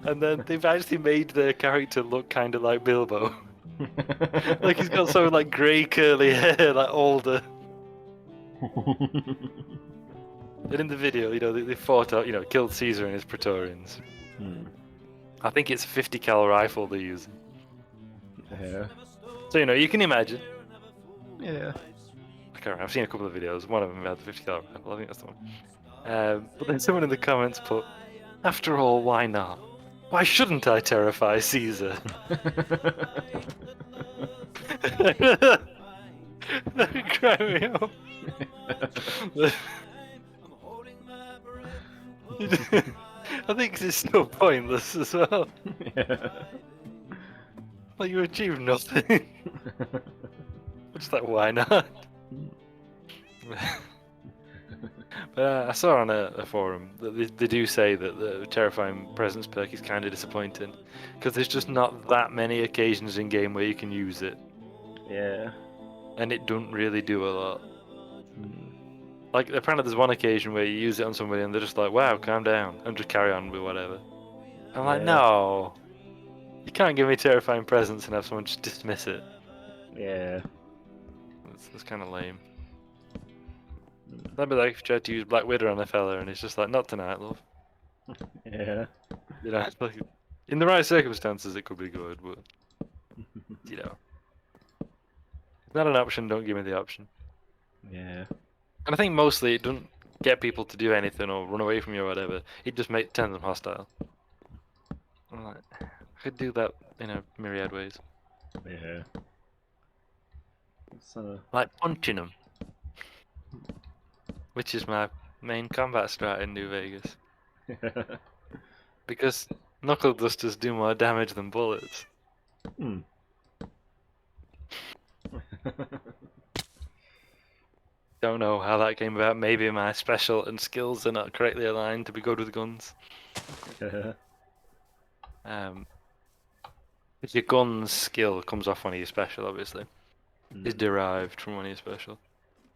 And then they've actually made their character look kind of like Bilbo. Like he's got some like grey curly hair, like older. And in the video, they fought out, killed Caesar and his Praetorians. I think it's a 50 cal rifle they're using. Yeah. So you can imagine. Yeah. I can't remember. I've seen a couple of videos. One of them had the 50 cal rifle. I think that's the one. But then someone in the comments put, "After all, why not? Why shouldn't I terrify Caesar?" That would crack me up. I think it's still pointless as well. Yeah. Like, you achieve nothing. Just like, why not? But I saw on a forum that they do say that the Terrifying Presence perk is kind of disappointing, because there's just not that many occasions in game where you can use it. Yeah. And it doesn't really do a lot. Like, apparently there's one occasion where you use it on somebody and they're just like, "Wow, calm down," and just carry on with whatever. I'm like, Yeah. no. You can't give me Terrifying Presence and have someone just dismiss it. Yeah. That's kind of lame. That'd be like if you tried to use Black Widow on a fella and it's just like, "Not tonight, love." Yeah. Like, in the right circumstances it could be good, but it's not an option, don't give me the option. Yeah. And I think mostly it doesn't get people to do anything or run away from you or whatever. It just turns them hostile. I'm like, I could do that in a myriad ways. Yeah. It's, Like punching them. Which is my main combat strat in New Vegas. Because knuckle dusters do more damage than bullets. Don't know how that came about. Maybe my special and skills are not correctly aligned to be good with guns. If your gun's skill comes off one of your special, obviously. Is derived from one of your special.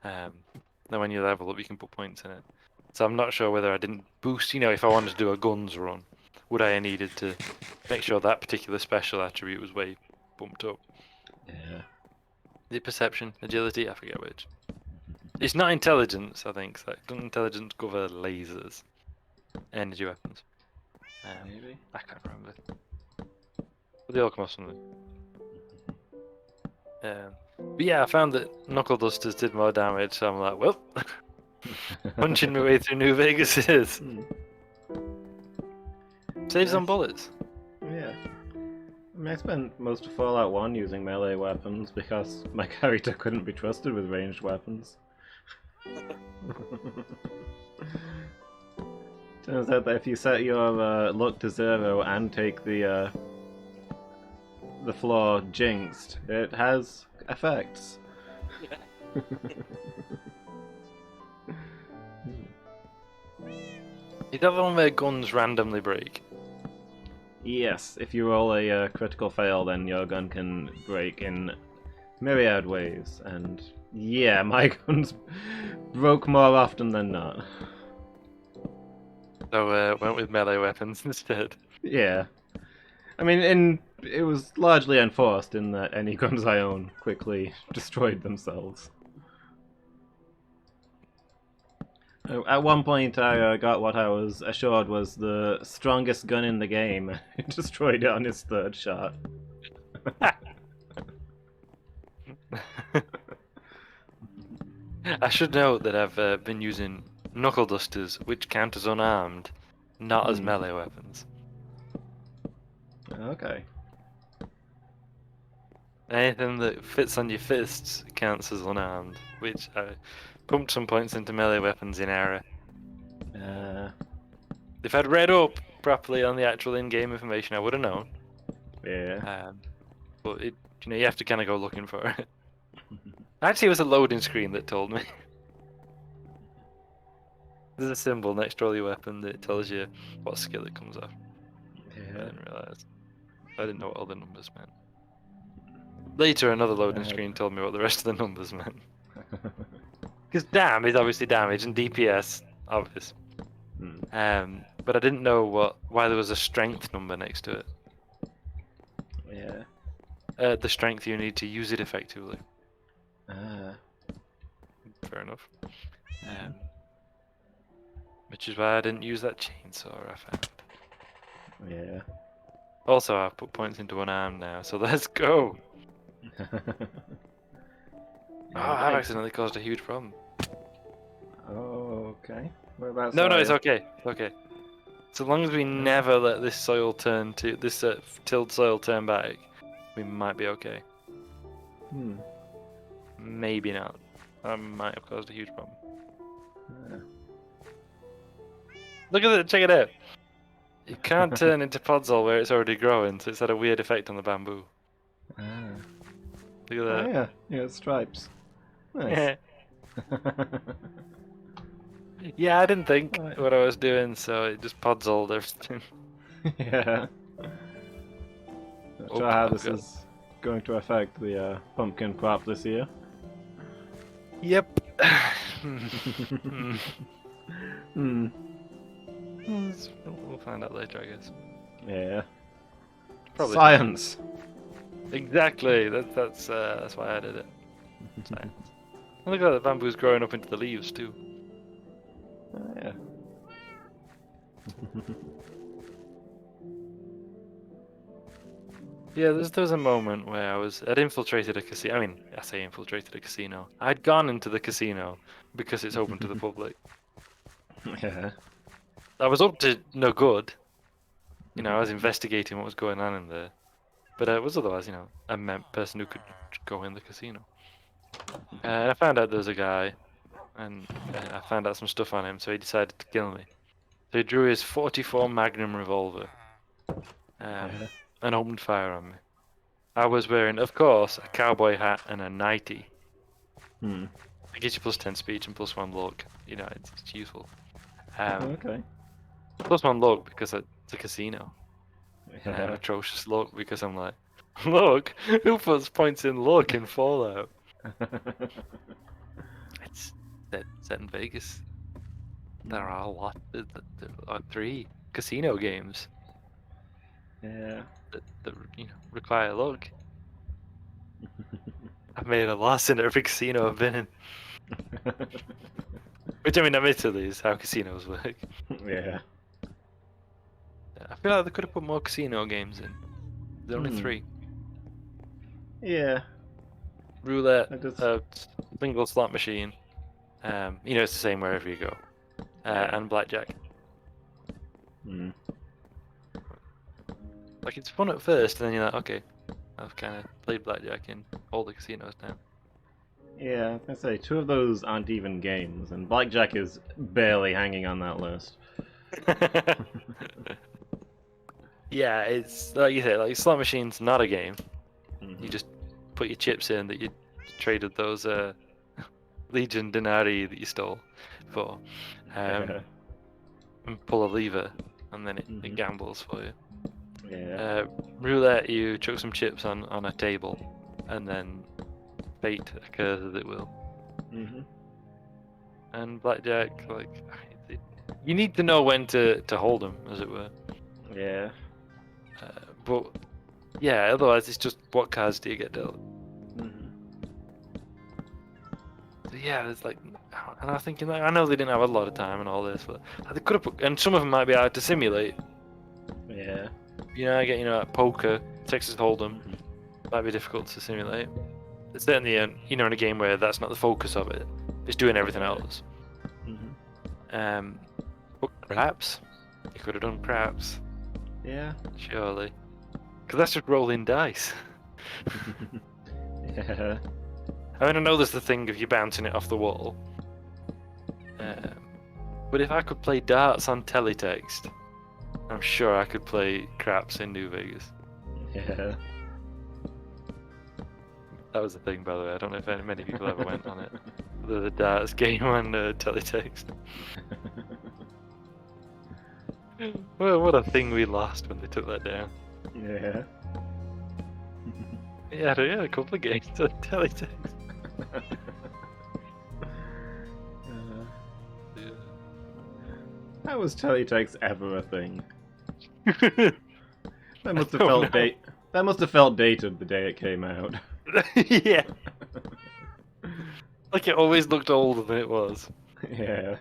Then when you level up, you can put points in it. So I'm not sure whether I didn't boost, if I wanted to do a guns run, would I have needed to make sure that particular special attribute was way bumped up. Yeah. The perception, agility, I forget which. It's not intelligence, I think. So doesn't intelligence cover lasers, energy weapons? Maybe. I can't remember. But they all come off something. But yeah, I found that knuckle dusters did more damage, so I'm like, well, punching my way through New Vegas is. Hmm. Saves on Yes. bullets. Yeah. I mean, I spent most of Fallout 1 using melee weapons because my character couldn't be trusted with ranged weapons. Turns out that if you set your luck to 0 and take the floor jinxed, it has effects. Is that the one where guns randomly break? Yes, if you roll a critical fail, then your gun can break in myriad ways, and yeah, my guns broke more often than not. So went with melee weapons instead. Yeah. I mean, it was largely enforced in that any guns I own quickly destroyed themselves. At one point, I got what I was assured was the strongest gun in the game. It destroyed it on its third shot. I should note that I've been using knuckle dusters, which count as unarmed, not as melee weapons. Okay. Anything that fits on your fists counts as unarmed, which I pumped some points into melee weapons in error. If I'd read up properly on the actual in-game information, I would have known. Yeah. But you have to kind of go looking for it. Actually, it was a loading screen that told me. There's a symbol next to all your weapon that tells you what skill it comes off. I Yeah. didn't realise. I didn't know what all the numbers meant. Later, another loading screen told me what the rest of the numbers meant. Because dam is obviously damage and DPS obvious. But I didn't know why there was a strength number next to it. Yeah. The strength you need to use it effectively. Fair enough. Which is why I didn't use that chainsaw I found. Yeah. Also, I've put points into unarmed now, so let's go! I've accidentally caused a huge problem. Oh, okay. Whereabouts No, are it's you? okay. It's okay. So long as we never let this soil turn to this tilled soil turn back, we might be okay. Maybe not. I might have caused a huge problem. Look at it! Check it out. It can't turn into podzol where it's already growing, so it's had a weird effect on the bamboo. Look at Oh, that. yeah. Yeah, stripes. Nice. Yeah, I didn't think Right. what I was doing, so it just podzoled everything. Yeah. Not sure how this is going to affect the pumpkin crop this year. Yep. We'll find out later, I guess. Yeah. Probably Science. Exactly. That's why I did it. Science. And look at that, the bamboo's growing up into the leaves too. Oh, yeah. Yeah, there was a moment where I'd infiltrated a casino. I mean, I say infiltrated a casino. I'd gone into the casino because it's open to the public. Yeah. I was up to no good. I was investigating what was going on in there. But I was otherwise, a person who could go in the casino. And I found out there was a guy, and I found out some stuff on him, so he decided to kill me. So he drew his 44 Magnum revolver and opened fire on me. I was wearing, of course, a cowboy hat and a nightie. It gives you plus 10 speech and plus 1 luck. It's useful. Okay. Plus 1 luck because it's a casino. Yeah. Atrocious luck because I'm like, look, who puts points in luck in Fallout? It's set in Vegas. There are a lot. There are 3 casino games Yeah. that require luck. I've made a loss in every casino I've been in. Which, I mean, admittedly is how casinos work. Yeah. I feel like they could have put more casino games in. There's only 3. Yeah. Roulette, I just... single slot machine. You know, it's the same wherever you go. And blackjack. Hmm. Like, it's fun at first, and then you're like, okay, I've kind of played blackjack in all the casinos now. Yeah, I was gonna say, 2 of those aren't even games, and blackjack is barely hanging on that list. Yeah, it's like you said, like slot machine's not a game. Mhm. You just put your chips in that you traded those Legion Denarii that you stole for, Yeah. and pull a lever, and then it Mhm. gambles for you. Yeah. Roulette, you chuck some chips on a table, and then fate occurs as it will. Mhm. And blackjack, like, you need to know when to hold them, as it were. Yeah. But yeah, otherwise it's just what cards do you get dealt. Mhm. So yeah, it's like, and I'm thinking, like, I know they didn't have a lot of time and all this, but they could have put, and some of them might be hard to simulate. Yeah. You know, I get, like poker, Texas Hold'em, Mhm. might be difficult to simulate. It's certainly, in a game where that's not the focus of it. It's doing everything else. Mhm. But craps, you could have done craps, Yeah. surely, because that's just rolling dice. Yeah. I mean, I know there's the thing of you bouncing it off the wall. But if I could play darts on teletext, I'm sure I could play craps in New Vegas. Yeah. That was the thing, by the way. I don't know if many people ever went on it. The darts game on teletext. Well, what a thing we lost when they took that down. Yeah. Yeah, a couple of games on teletext. How was teletext ever a thing? Yeah. That must have felt That must have felt dated the day it came out. Yeah. Like it always looked older than it was. Yeah.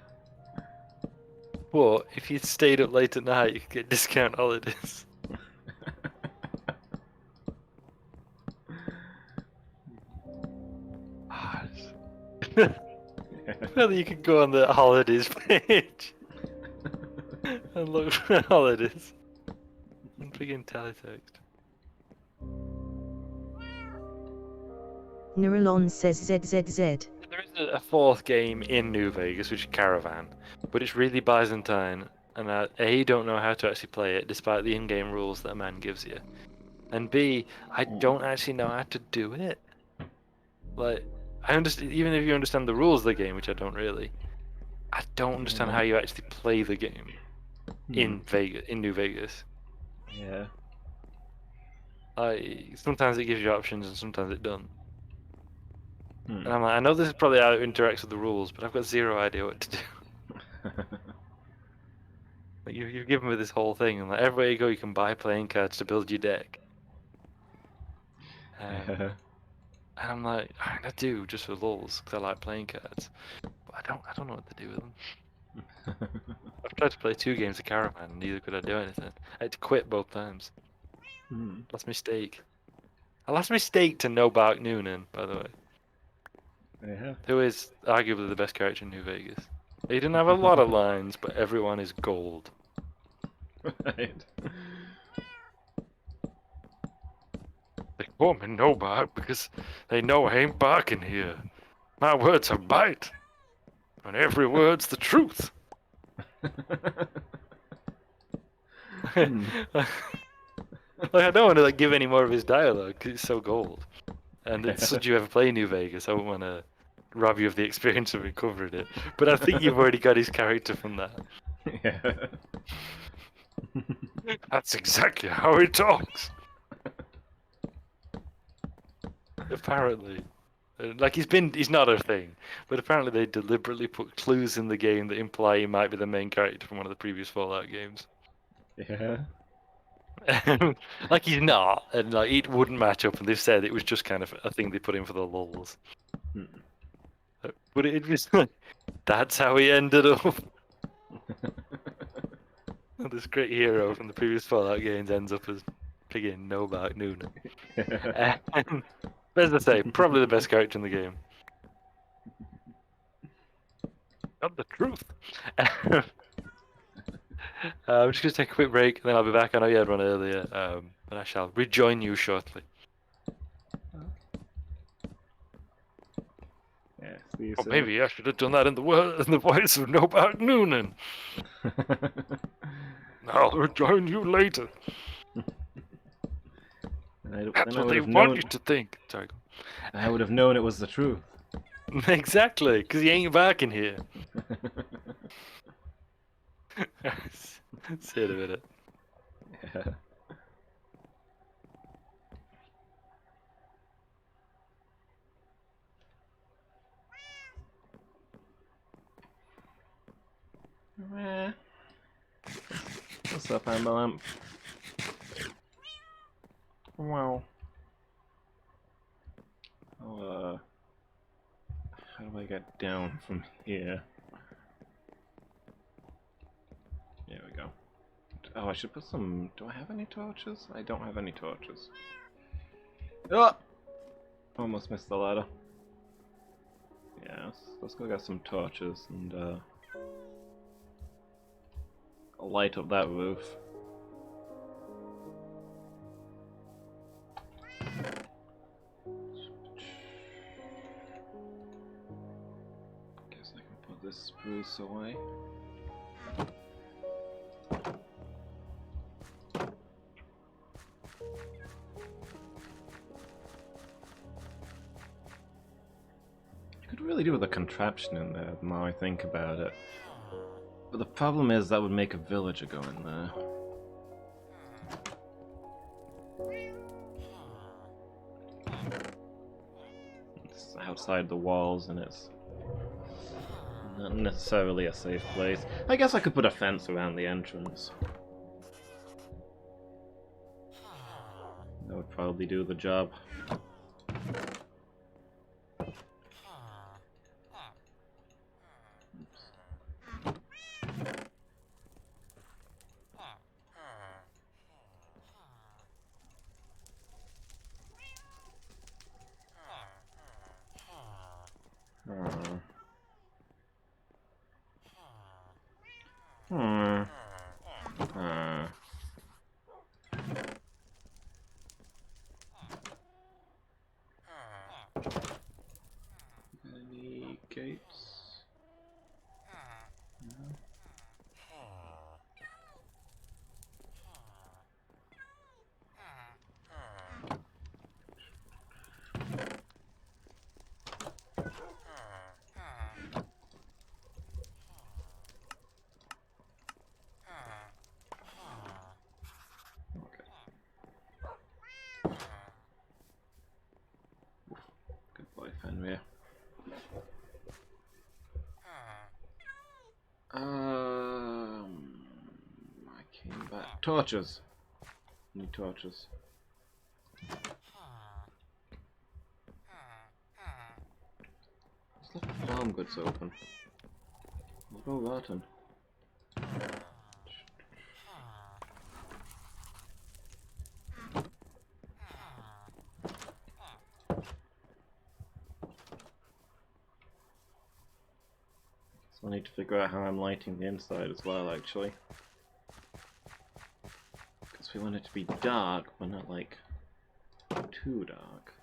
But if you stayed up late at night, you could get discount holidays. Whether you could go on the holidays page and look for holidays and begin teletext. Neuralon says ZZZ. There is a 4th game in New Vegas, which is Caravan, but it's really Byzantine, and I don't know how to actually play it, despite the in-game rules that a man gives you. And B, I don't actually know how to do it. Like, I understand, even if you understand the rules of the game, which I don't really, I don't understand how you actually play the game in New Vegas. Yeah. Sometimes it gives you options, and sometimes it doesn't. And I'm like, I know this is probably how it interacts with the rules, but I've got zero idea what to do. Like you've given me this whole thing, and like everywhere you go, you can buy playing cards to build your deck. And I'm like, I do just for lulz, because I like playing cards, but I don't know what to do with them. I've tried to play 2 games of Caravan, and neither could I do anything. I had to quit both times. Lost my stake. I lost my stake to No Bark Noonan, by the way. Yeah. Who is arguably the best character in New Vegas. He didn't have a lot of lines, but everyone is gold. Right. They call me No Bark because they know I ain't barking here. My words are bite, and every word's the truth. Like, I don't want to give any more of his dialogue because it's so gold. And should you ever play New Vegas, I wouldn't want to rob you of the experience of recovering it. But I think you've already got his character from that. Yeah. That's exactly how he talks. Apparently. Like, he's not a thing. But apparently they deliberately put clues in the game that imply he might be the main character from one of the previous Fallout games. Yeah. Like, he's not, and like it wouldn't match up, and they've said it was just kind of a thing they put in for the lulz. But it was like, that's how he ended up. This great hero from the previous Fallout games ends up as friggin' Novak Noonan. As I say, probably the best character in the game. Not the truth. I'm just going to take a quick break, and then I'll be back. I know you had one earlier, but I shall rejoin you shortly. Yeah, see you Or soon. maybe I should have done that in the voice of Novak Noonan. I'll rejoin you later. That's what they want you to think. Sorry. I would have known it was the truth. Exactly, because he ain't back in here. See you in a minute. Yeah. What's up, Amberlamp? Wow. Oh, how do I get down from here? There we go. Oh, I should put some... Do I have any torches? I don't have any torches. Oh! Almost missed the ladder. Yeah, let's go get some torches and light up that roof. Guess I can put this spruce away. You could really do with a contraption in there, the more I think about it. But the problem is that would make a villager go in there. It's outside the walls and it's not necessarily a safe place. I guess I could put a fence around the entrance. That would probably do the job. Any gates? No. Good boy, Fenrir. I came back. Torches. Need torches. Let's let the farm goods open. We'll go rotten. So I need to figure out how I'm lighting the inside as well, actually. Because we want it to be dark, but not like too dark.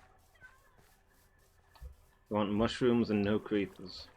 We want mushrooms and no creepers.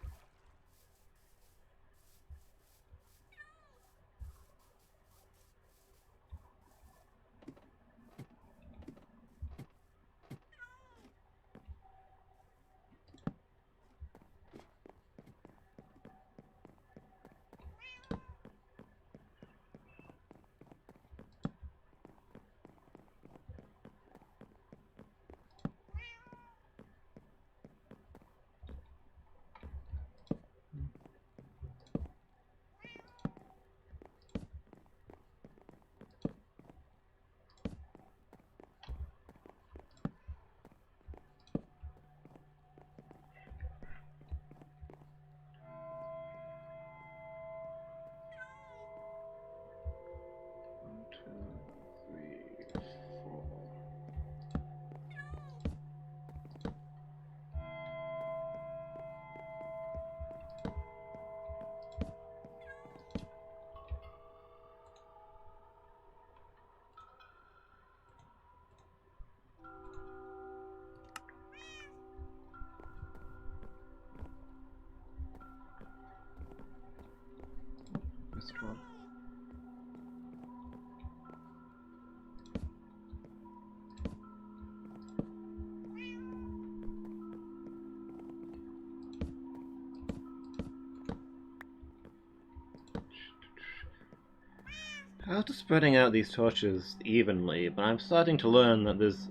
I was just spreading out these torches evenly, but I'm starting to learn that there's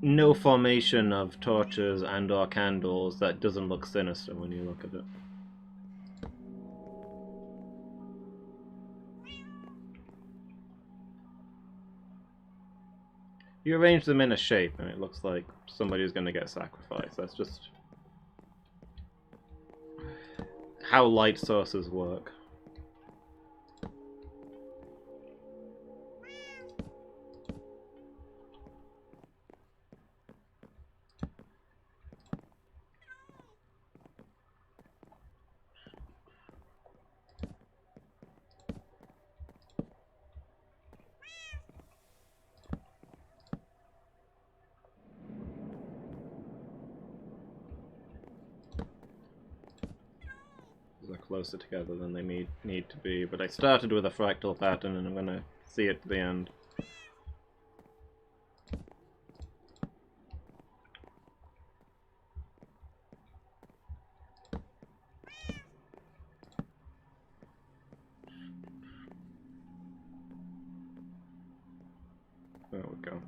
no formation of torches and or candles that doesn't look sinister when you look at it. You arrange them in a shape and it looks like somebody's going to get sacrificed. That's just how light sources work. They're closer together than they need to be, but I started with a fractal pattern and I'm going to see it to the end. There we go.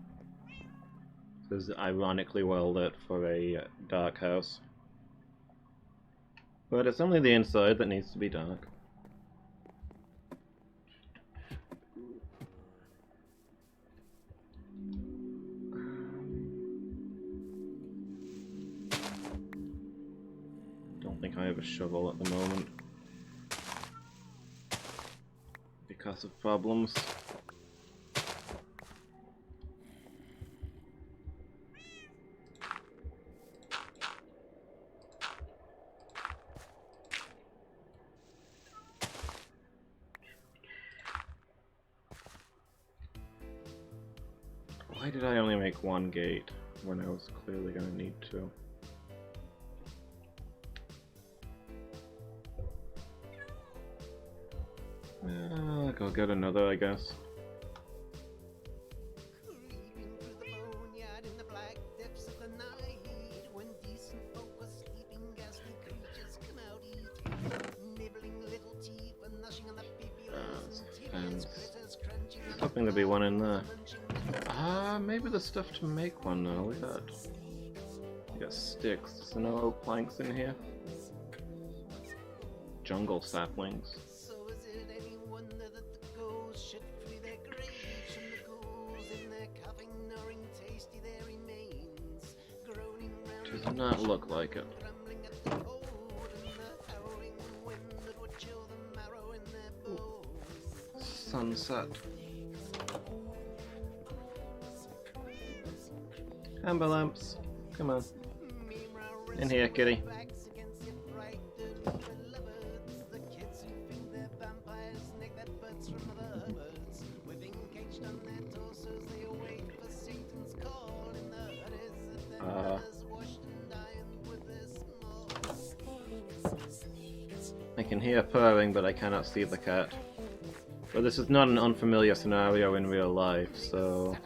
This is ironically well lit for a dark house. But it's only the inside that needs to be dark. Don't think I have a shovel at the moment. Because of problems. Why did I only make one gate when I was clearly going to need two? I'll go get another, I guess. Hoping there'll be one in there. Maybe there's stuff to make one now. We got sticks. There's no oak planks in here. Jungle saplings. Does not look like it. Sunset. Amber lamps. Come on. In here, kitty. I can hear purring, but I cannot see the cat. But this is not an unfamiliar scenario in real life, so...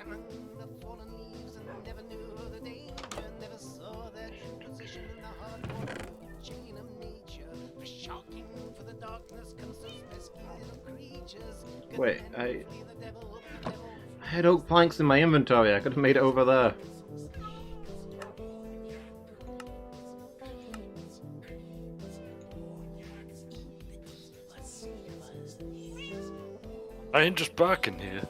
Wait, I had oak planks in my inventory. I could have made it over there. I ain't just barking here.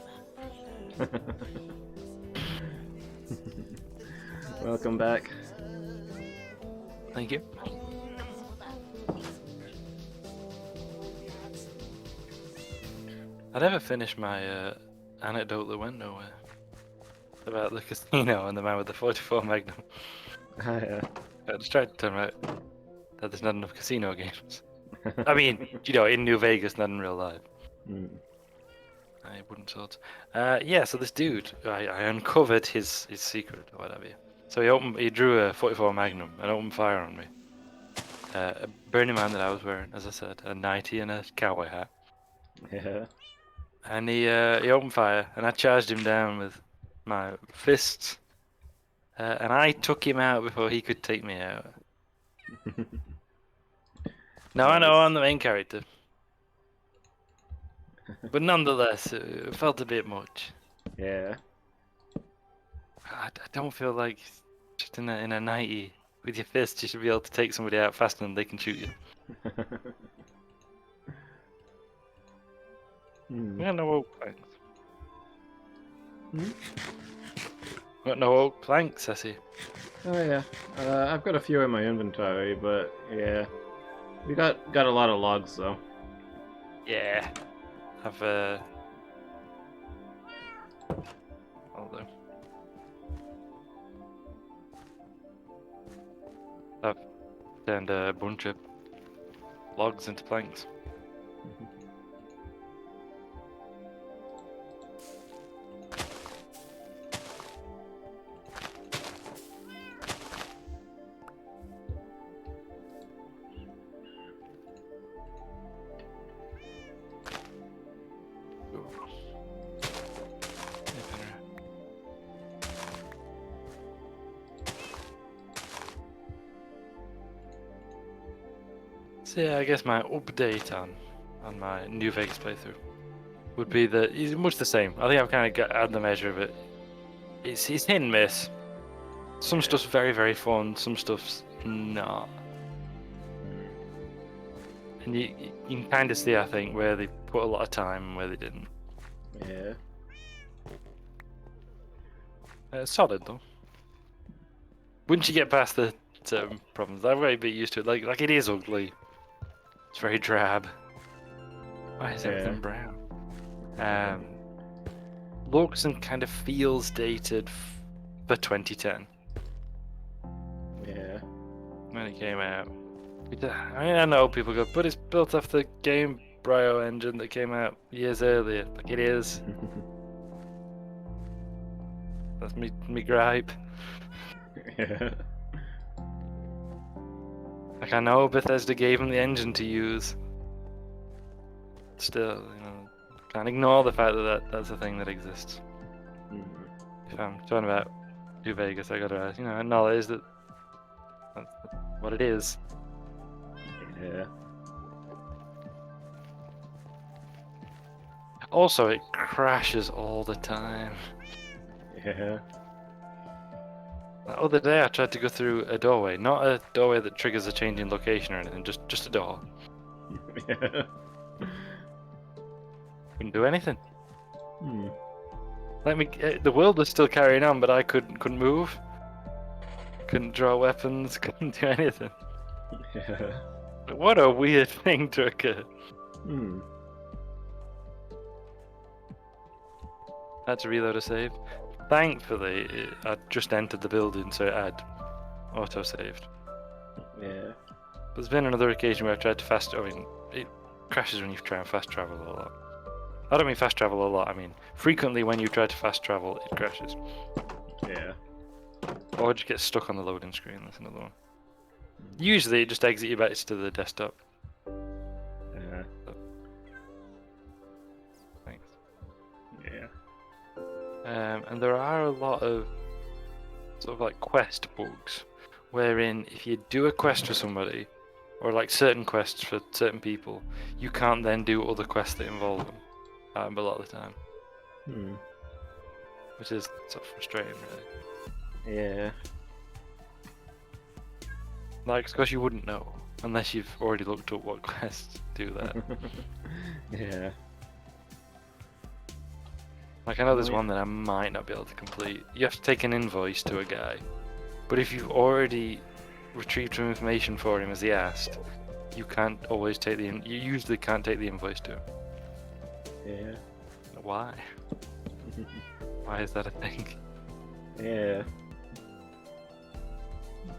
Welcome back. Thank you. I never finished my anecdote that went nowhere about the casino and the man with the 44 Magnum. Yeah. I just tried to tell him out that there's not enough casino games. I mean, you know, in New Vegas, not in real life. Mm. I wouldn't thought. Yeah, so this dude, I uncovered his secret or whatever. So he drew a 44 Magnum and opened fire on me. Bearing in mind that I was wearing, as I said, a nightie and a cowboy hat. Yeah. And he opened fire, and I charged him down with my fists. And I took him out before he could take me out. Now I know I'm the main character. But nonetheless, it felt a bit much. Yeah. I don't feel like just in a 90 with your fist you should be able to take somebody out faster than they can shoot you. Hmm. We got no oak planks. Hmm? We got no oak planks, I see. Oh yeah. I've got a few in my inventory, but yeah. We got a lot of logs though. Yeah. I've I'll do. I've turned a bunch of logs into planks. So yeah, I guess my update on my New Vegas playthrough would be that it's much the same. I think I've kind of got had the measure of it. It's hit and miss. Some stuff's very, very fun. Some stuff's not. And you can kind of see, I think, where they put a lot of time and where they didn't. Yeah. Solid though. Once you get past the certain problems, I've got a bit used to it. Like it is ugly. It's very drab. Why is everything brown? Looks and kind of feels dated for 2010 Yeah. when it came out. I mean, I know people go, but it's built off the Game Brio engine that came out years earlier. Like it is. That's me gripe. Yeah. Like I know Bethesda gave them the engine to use. Still, can't ignore the fact that that's a thing that exists. If I'm talking about New Vegas, I gotta acknowledge that that's what it is. Yeah. Also, it crashes all the time. Yeah. The other day I tried to go through a doorway, not a doorway that triggers a change in location or anything, just a door. Yeah. Couldn't do anything. Hmm. The world was still carrying on, but I couldn't move. Couldn't draw weapons, couldn't do anything. Yeah. What a weird thing to occur. Hmm. I had to reload a save. Thankfully, I just entered the building, so it had auto-saved. Yeah. There's been another occasion where I've tried to it crashes when you try and fast travel a lot. I don't mean fast travel a lot, I mean frequently when you try to fast travel, it crashes. Yeah. Or just get stuck on the loading screen, that's another one. Usually it just exits you back to the desktop. Yeah. Thanks. Yeah. And there are a lot of sort of like quest bugs, wherein if you do a quest for somebody, or like certain quests for certain people, you can't then do other quests that involve them. A lot of the time. Hmm. Which is sort of frustrating, really. Yeah. Like, because you wouldn't know unless you've already looked up what quests do that. Yeah. Like, I know there's one that I might not be able to complete. You have to take an invoice to a guy, but if you've already retrieved some information for him as he asked, you can't always take you usually can't take the invoice to him. Yeah. Why? Why is that a thing? Yeah.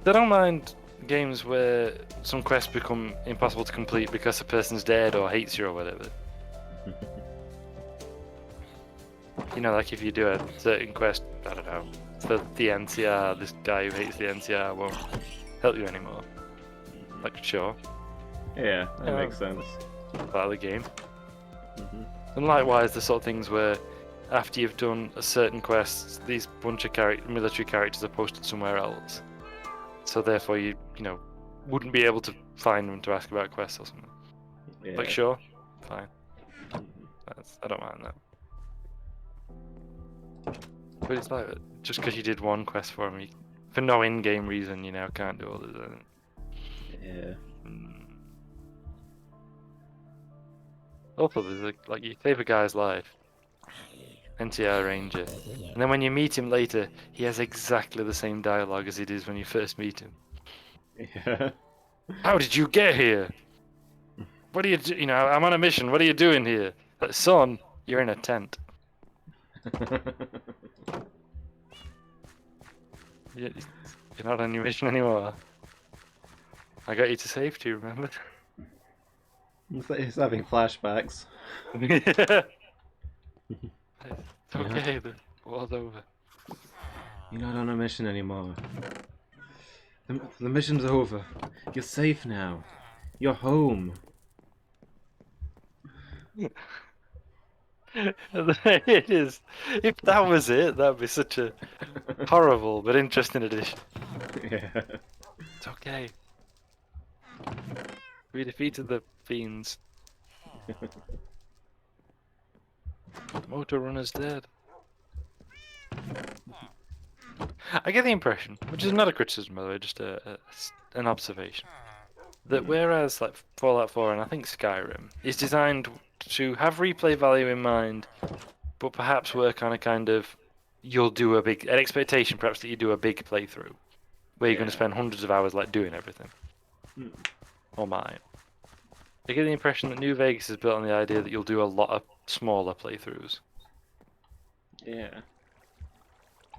I don't mind games where some quests become impossible to complete because the person's dead or hates you or whatever. Like if you do a certain quest, I don't know, for the NCR, this guy who hates the NCR won't help you anymore. Like, sure. Yeah, that makes sense. Part of the game. And likewise, the sort of things where after you've done a certain quest, these bunch of military characters are posted somewhere else. So therefore you wouldn't be able to find them to ask about quests or something. Yeah. Like, sure, fine. I don't mind that. But it's like just because you did one quest for him, for no in-game reason, you now can't do others. Yeah. Also, there's like you save a guy's life, NCR Ranger, and then when you meet him later, he has exactly the same dialogue as he did when you first meet him. Yeah. How did you get here? What do you do? You know, I'm on a mission. What are you doing here? Like, son, you're in a tent. You're not on your mission anymore. I got you to safety, remember? He's having flashbacks. Yeah. It's okay, the war's over. You're not on a mission anymore. The mission's over. You're safe now. You're home. It is. If that was it, that'd be such a horrible but interesting addition. Yeah. It's okay. We defeated the fiends. The motor runner's dead. I get the impression, which is not a criticism by the way, just an observation, that whereas like Fallout 4 and I think Skyrim is designed to have replay value in mind, but perhaps work on a kind of an expectation perhaps that you do a big playthrough, where you're going to spend hundreds of hours like doing everything. Or mine. I get the impression that New Vegas is built on the idea that you'll do a lot of smaller playthroughs. Yeah.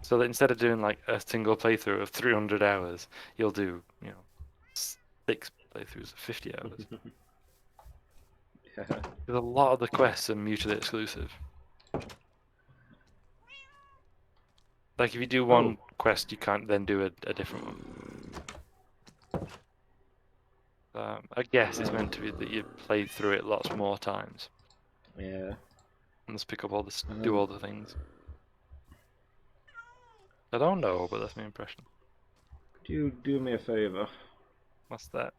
So that instead of doing like a single playthrough of 300 hours, you'll do, 6 playthroughs of 50 hours. Yeah. Because a lot of the quests are mutually exclusive. Like if you do one quest, you can't then do a different one. I guess it's meant to be that you play through it lots more times. Yeah. And just pick up do all the things. I don't know, but that's my impression. Could you do me a favor? What's that?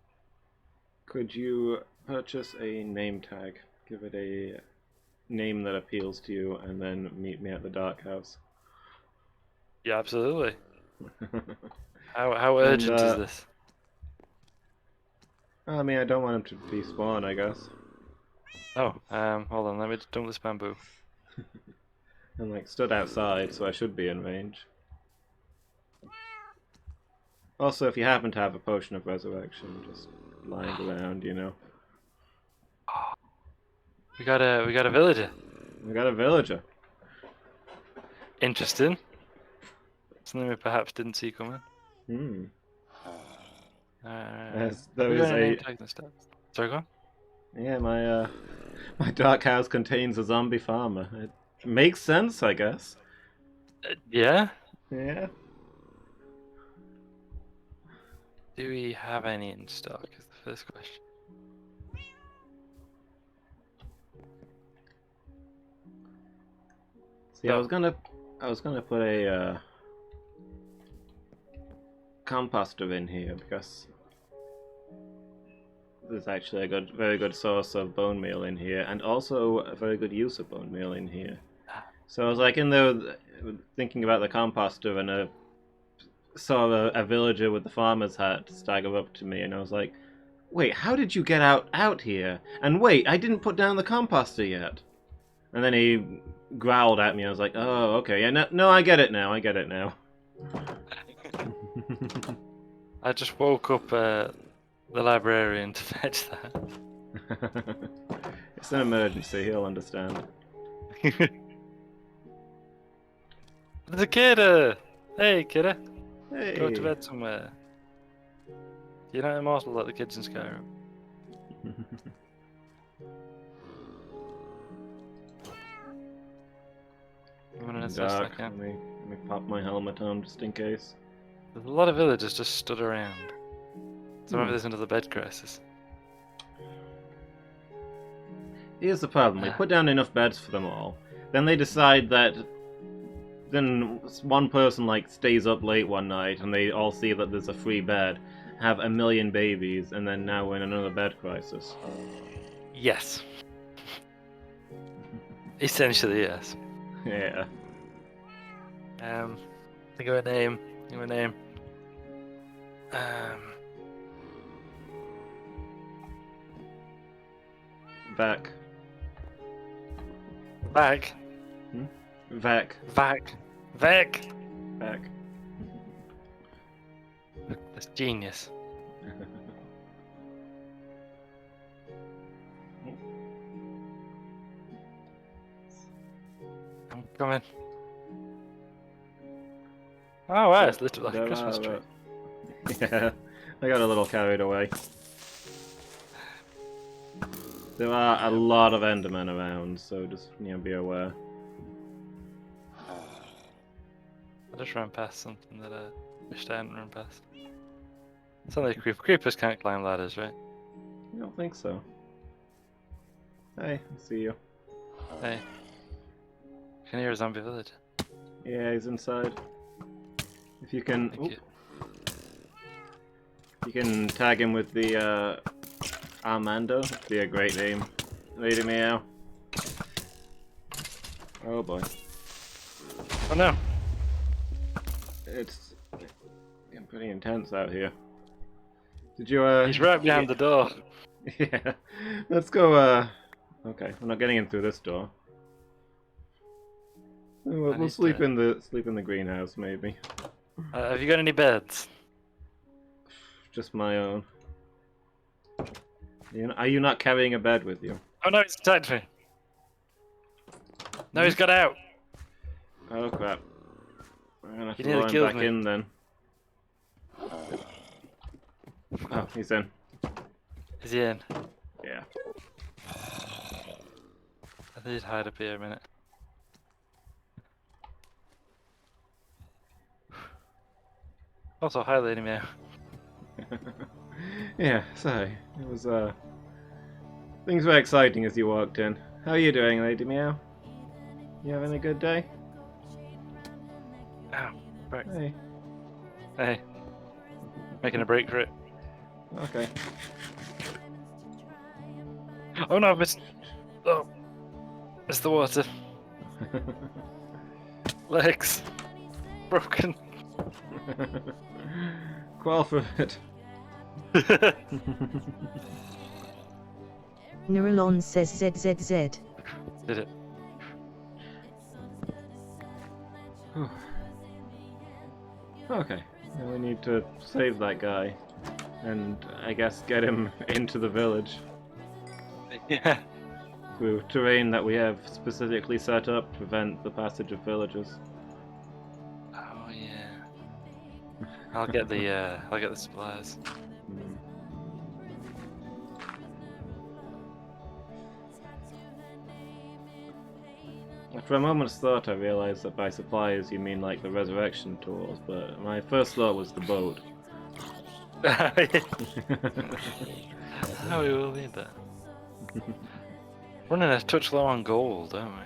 Could you purchase a name tag? Give it a name that appeals to you, and then meet me at the Dark House. Yeah, absolutely. How urgent is this? I mean, I don't want him to be spawn, I guess. Oh, hold on, let me dump this bamboo. I'm like stood outside, so I should be in range. Also, if you happen to have a potion of resurrection, just lying around, you know. We got a villager. We got a villager. Interesting. Something we perhaps didn't see coming. Yes, there is a. Sorry, go on. Yeah, my dark house contains a zombie farmer. It makes sense, I guess. Yeah. Yeah. Do we have any in stock? Is the first question. See, I was gonna put a composter in here because there's actually a very good source of bone meal in here, and also a very good use of bone meal in here. So I was like in there thinking about the composter, and I saw a villager with the farmer's hat stagger up to me, and I was like, "Wait, how did you get out here? And wait, I didn't put down the composter yet." And then he growled at me. I was like, "Oh, okay, yeah, no, I get it now. I get it now." I just woke up the librarian to fetch that. It's an emergency. He'll understand. There's a kid! Hey, kidder! Hey. Go to bed somewhere. You're not immortal like the kids in Skyrim. I'm gonna Dark. Let me pop my helmet on just in case. There's a lot of villagers just stood around. So maybe there's another bed crisis. Here's the problem. We put down enough beds for them all. Then they decide that... Then one person like stays up late one night and they all see that there's a free bed, have a million babies, and then now we're in another bed crisis. Yes. Essentially, yes. Yeah. Think of a name. Think of a name. Vac. Vac. Vac. Vac. Vac. Vac. That's genius. I'm coming. Oh wow, it's literally like a Christmas tree. Yeah, I got a little carried away. There are a lot of Endermen around, so just be aware. I just ran past something that I wished I hadn't run past. It's only a creeper. Creepers can't climb ladders, right? I don't think so. Hey, I see you. Hey. Can you hear a zombie village? Yeah, he's inside. If you can, Thank you. you can tag him with the Armando. It'd be a great name. Lady Meow. Oh boy. Oh no! It's getting pretty intense out here. Did you He's right behind the door. Yeah. Let's go okay, we're not getting in through this door. We'll sleep in the greenhouse maybe. Have you got any beds? Just my own. Are you not carrying a bed with you? Oh no, he's attacked me. No, he's got out. Oh crap. We're gonna have He to nearly roll him killed back me. in then. Oh, he's in. Is he in? Yeah. I did hide up here a minute. Also, hi, Lady Meow. Yeah, sorry. It was things were exciting as you walked in. How are you doing, Lady Meow? You having a good day? Ow, right. Hey. Hey. Making a break for it. Okay. Oh no, I've missed. Oh. Missed the water. Legs. Broken. Crawl for it. Neuralon says ZZZ. Did it. Okay. Now we need to save that guy. And I guess get him into the village. Yeah. Through terrain that we have specifically set up to prevent the passage of villagers. Oh yeah. I'll get the supplies. Hmm. For a moment's thought, I realized that by supplies you mean like the resurrection tools, but my first thought was the boat. Oh, we will need that. Running a touch low on gold, aren't we?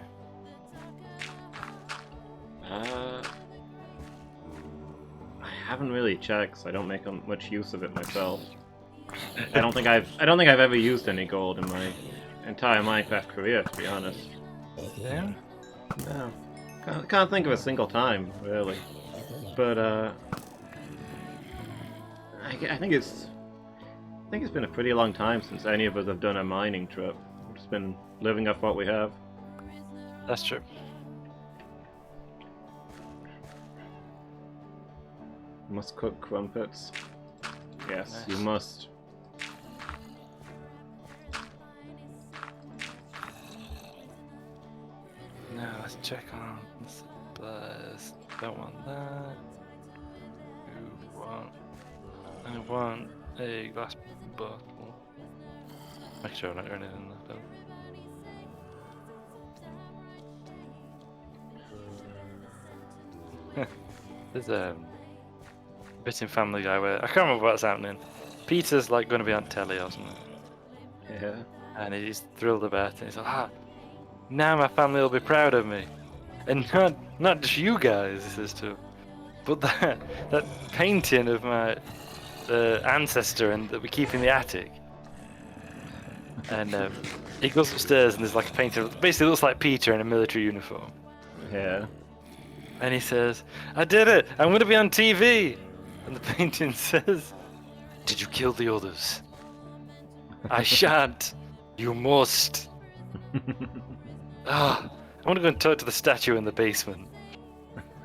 I haven't really checked, so I don't make much use of it myself. I don't think I've ever used any gold in my entire Minecraft career, to be honest. Yeah. No, can't think of a single time really. But I think it's been a pretty long time since any of us have done a mining trip. We've just been living off what we have. That's true. Must cook crumpets. Yes, Nice. you must. Now let's check on the supplies. Don't want that. I want a glass bottle. Make sure I don't hear anything left over. There's a bit in Family Guy where I can't remember what's happening. Peter's like going to be on telly or something, Yeah. and he's thrilled about it. He's like, now my family will be proud of me, and not just you guys. He says to, but that painting of my ancestor and that we keep in the attic. And he goes upstairs and there's like a painter, basically looks like Peter in a military uniform. Yeah. And he says, "I did it! I'm going to be on TV!" And the painting says, "Did you kill the others?" "I shan't. You must." I want to go and talk to the statue in the basement.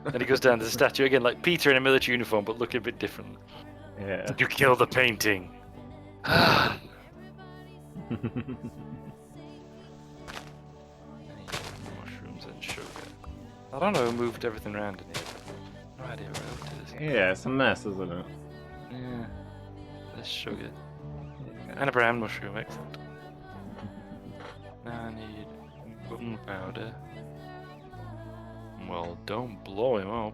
And he goes down to the statue again, like Peter in a military uniform, but looking a bit different. Yeah. "Did you kill the painting?" Mushrooms and sugar. I don't know who moved everything around in here. No idea where I left it. Yeah, it's a mess, isn't it? Yeah. There's sugar. And a brown mushroom, excellent. Now I need gunpowder. Well, don't blow him up.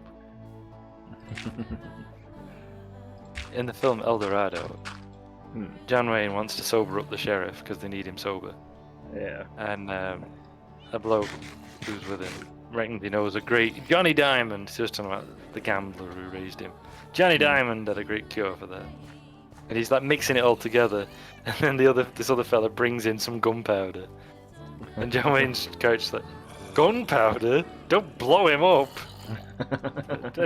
In the film El Dorado, John Wayne wants to sober up the sheriff because they need him sober. Yeah. And a bloke who's with him reckons he knows a great Johnny Diamond. He's just talking about the gambler who raised him. Johnny Diamond had a great cure for that. And he's like mixing it all together, and then this other fella brings in some gunpowder, and John Wayne's character's like, "Gunpowder? Don't blow him up."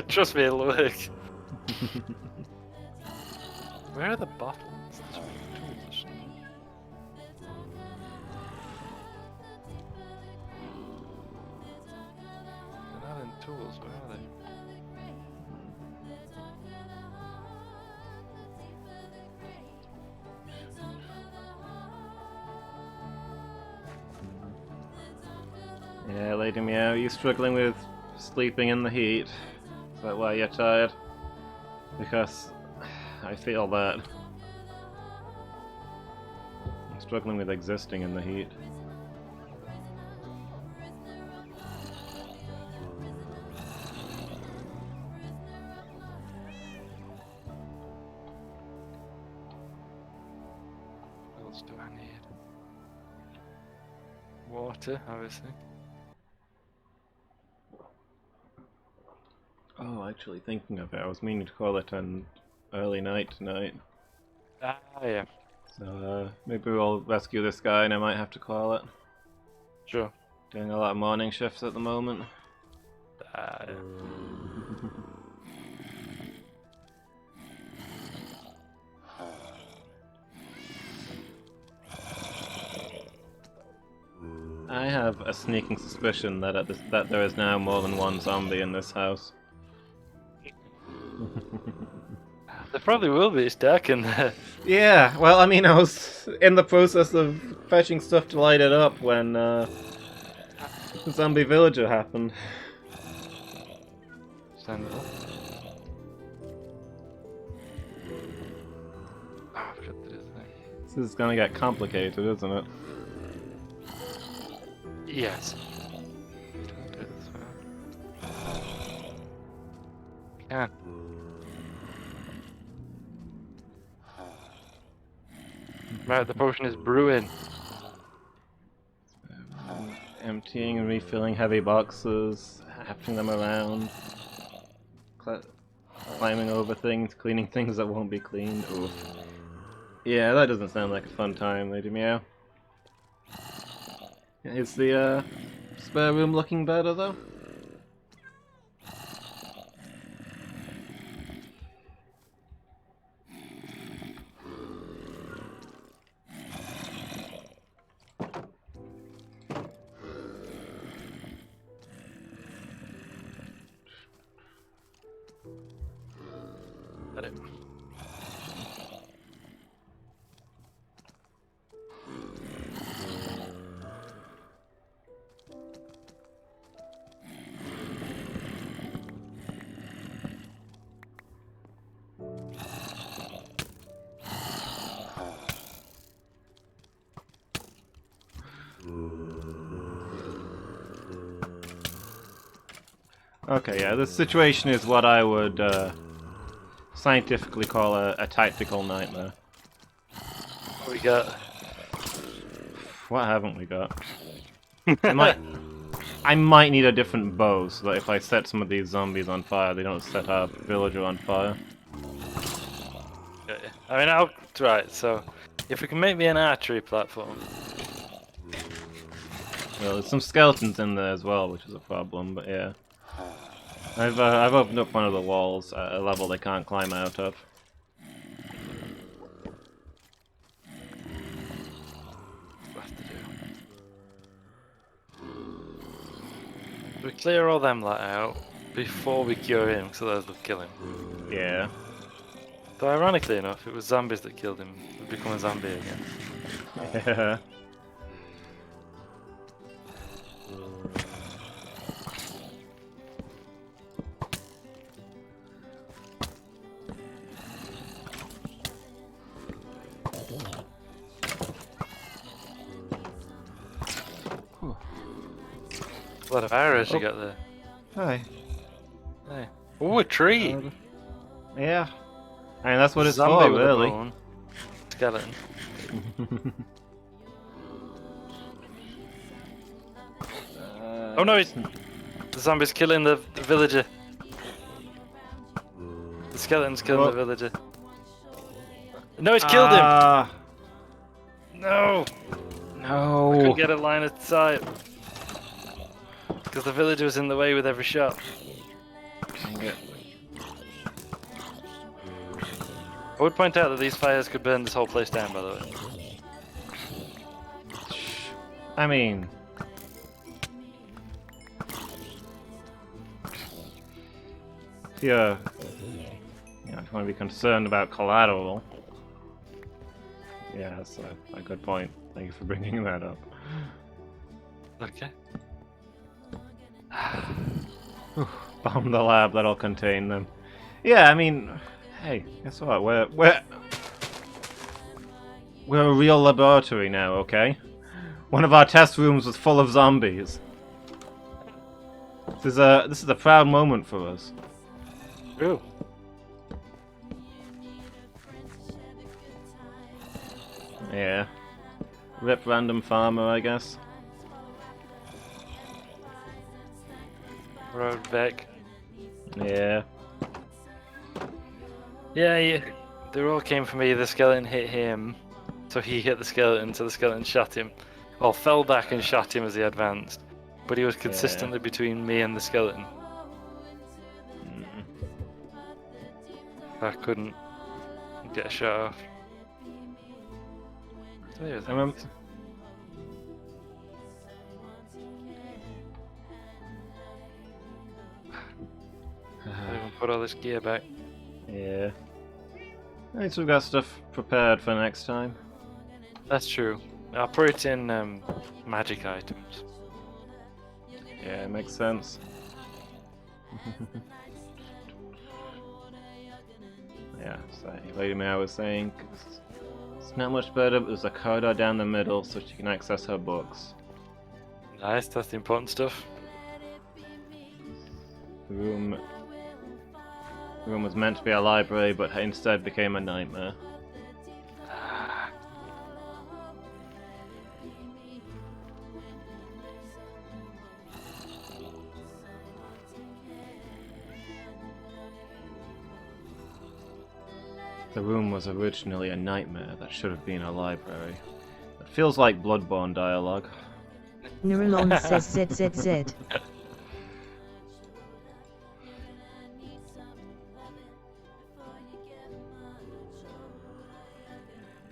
Trust me, it'll work. Where are the bottles? Tools. They're not in tools. Where are they? Yeah, Lady Meow, you struggling with sleeping in the heat? Is that why you're tired? Because I feel that. I'm struggling with existing in the heat. What else do I need? Water, obviously. Oh, actually thinking of it, I was meaning to call it an early night tonight. Ah, yeah. So maybe we'll rescue this guy and I might have to call it. Sure. Doing a lot of morning shifts at the moment. Ah, yeah. I have a sneaking suspicion that that there is now more than one zombie in this house. There probably will be. It's dark in there. Yeah, well, I mean, I was in the process of fetching stuff to light it up when the zombie villager happened. Stand it up. Oh, I forgot to do the thing. This is gonna get complicated, isn't it? Yes. Can. Right, the potion is brewing. Emptying and refilling heavy boxes, hafting them around, climbing over things, cleaning things that won't be cleaned. Oof. Yeah, that doesn't sound like a fun time, Lady Meow. Is the spare room looking better though? Got it. Okay, yeah, this situation is what I would scientifically call a tactical nightmare. What we got? What haven't we got? I might need a different bow so that if I set some of these zombies on fire, they don't set our villager on fire. Okay. I mean, right, so If we can make me an archery platform. Well, there's some skeletons in there as well, which is a problem, but yeah. I've opened up one of the walls at a level they can't climb out of. What to do? We clear all them lot out before we cure him, because otherwise they'll kill him. Yeah. Though ironically enough, it was zombies that killed him. He'd become a zombie again. Yeah. A lot of arrows you got there. Hi. Hey. Ooh, a tree! Yeah. I mean, that's what it's Zombie for, with a really. bone. Skeleton. Oh no, the zombie's killing the villager. The skeleton's killing the villager. No, it's killed him! No! No! Couldn't get a line of sight. Because the villager was in the way with every shot. Dang it. I would point out that these fires could burn this whole place down, by the way. I mean... Yeah. You know, if you want to be concerned about collateral. Yeah, that's a good point. Thank you for bringing that up. Okay. Bomb the lab that'll contain them. Yeah, I mean, hey, guess what? We're a real laboratory now, okay? One of our test rooms was full of zombies. This is a proud moment for us. Ooh. Yeah. Rip random farmer, I guess. Road back. Yeah. Yeah, they all came for me. The skeleton hit him, so he hit the skeleton, so the skeleton shot him. Well, fell back and shot him as he advanced. But he was consistently between me and the skeleton. I couldn't get a shot off. So yeah, I remember. Even put all this gear back. Yeah. At least we've got stuff prepared for next time. That's true. I'll put it in magic items. Yeah, it makes sense. Yeah, so Lady May was saying it's not much better, but there's a corridor down the middle so she can access her books. Nice, that's the important stuff. The room was meant to be a library, but instead became a nightmare. The room was originally a nightmare that should have been a library. It feels like Bloodborne dialogue. Neuralon says ZZZ.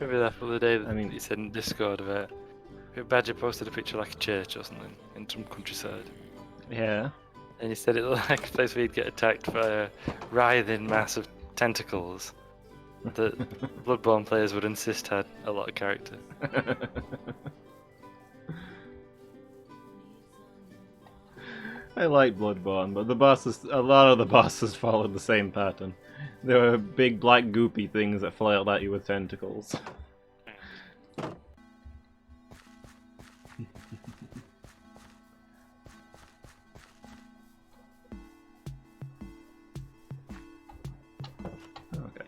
Maybe that's the day that I mean- he said in Discord about Badger posted a picture like a church or something in some countryside. Yeah. And he said it looked like a place where you'd get attacked by a writhing mass of tentacles that Bloodborne players would insist had a lot of character. I like Bloodborne, but a lot of the bosses followed the same pattern. There were big black goopy things that flailed at you with tentacles. Okay.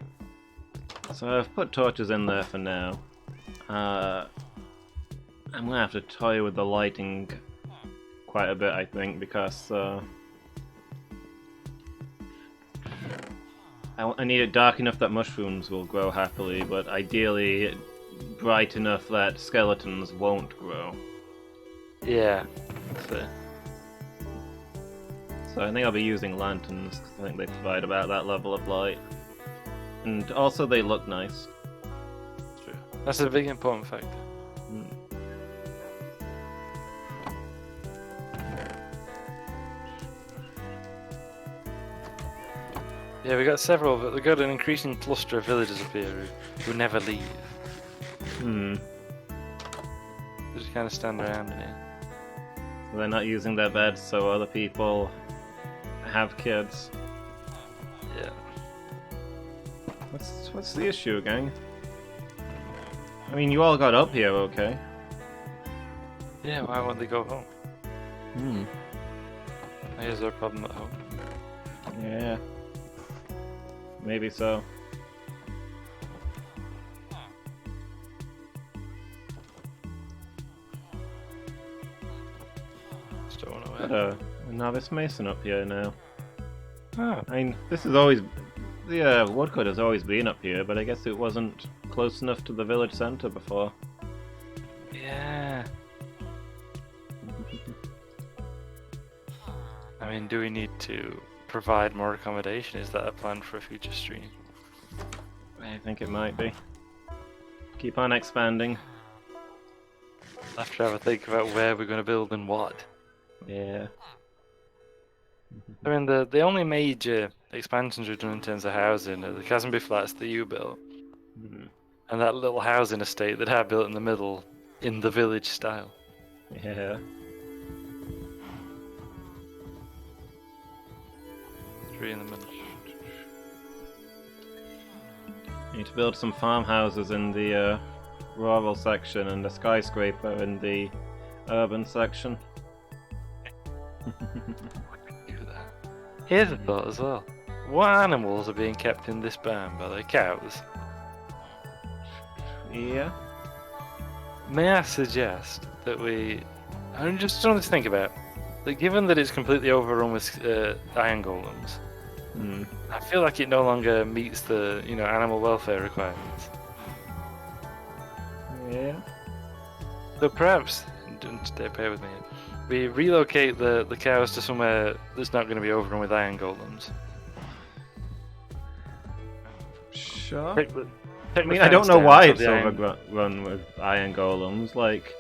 So I've put torches in there for now. I'm gonna have to toy with the lighting quite a bit, I think, because I need it dark enough that mushrooms will grow happily, but ideally bright enough that skeletons won't grow. Yeah, that's it. So I think I'll be using lanterns, because I think they provide about that level of light. And also they look nice. True. That's a big important factor. Mm. Yeah, we got several, but we got an increasing cluster of villagers up here who never leave. Hmm. They just kind of stand around in here. So they're not using their beds, so other people have kids. Yeah. What's the issue, gang? I mean, you all got up here, okay? Yeah, why won't they go home? Hmm. Is there a problem at home? Yeah. Maybe so. Just don't want to Got a novice mason up here now. Oh. I mean, this is always... The woodcut has always been up here, but I guess it wasn't close enough to the village centre before. Yeah. I mean, do we need to provide more accommodation? Is that a plan for a future stream? I think it might be. Keep on expanding. I'll have to have a think about where we're going to build and what. Yeah. I mean, the only major expansions we've done in terms of housing are the Casenby flats that you built, Mhm. and that little housing estate that I built in the middle, in the village style. Yeah. Three in the middle. Need to build some farmhouses in the rural section and a skyscraper in the urban section. Do that. Here's a thought as well. What animals are being kept in this barn by the cows? Yeah. May I suggest that I'm just something to think about. That given that it's completely overrun with iron golems, Hmm. I feel like it no longer meets the animal welfare requirements. Yeah. So perhaps, don't bear with me, we relocate the cows to somewhere that's not going to be overrun with iron golems. Sure. Take the I mean, I don't know why it's iron... overrun with iron golems. Like,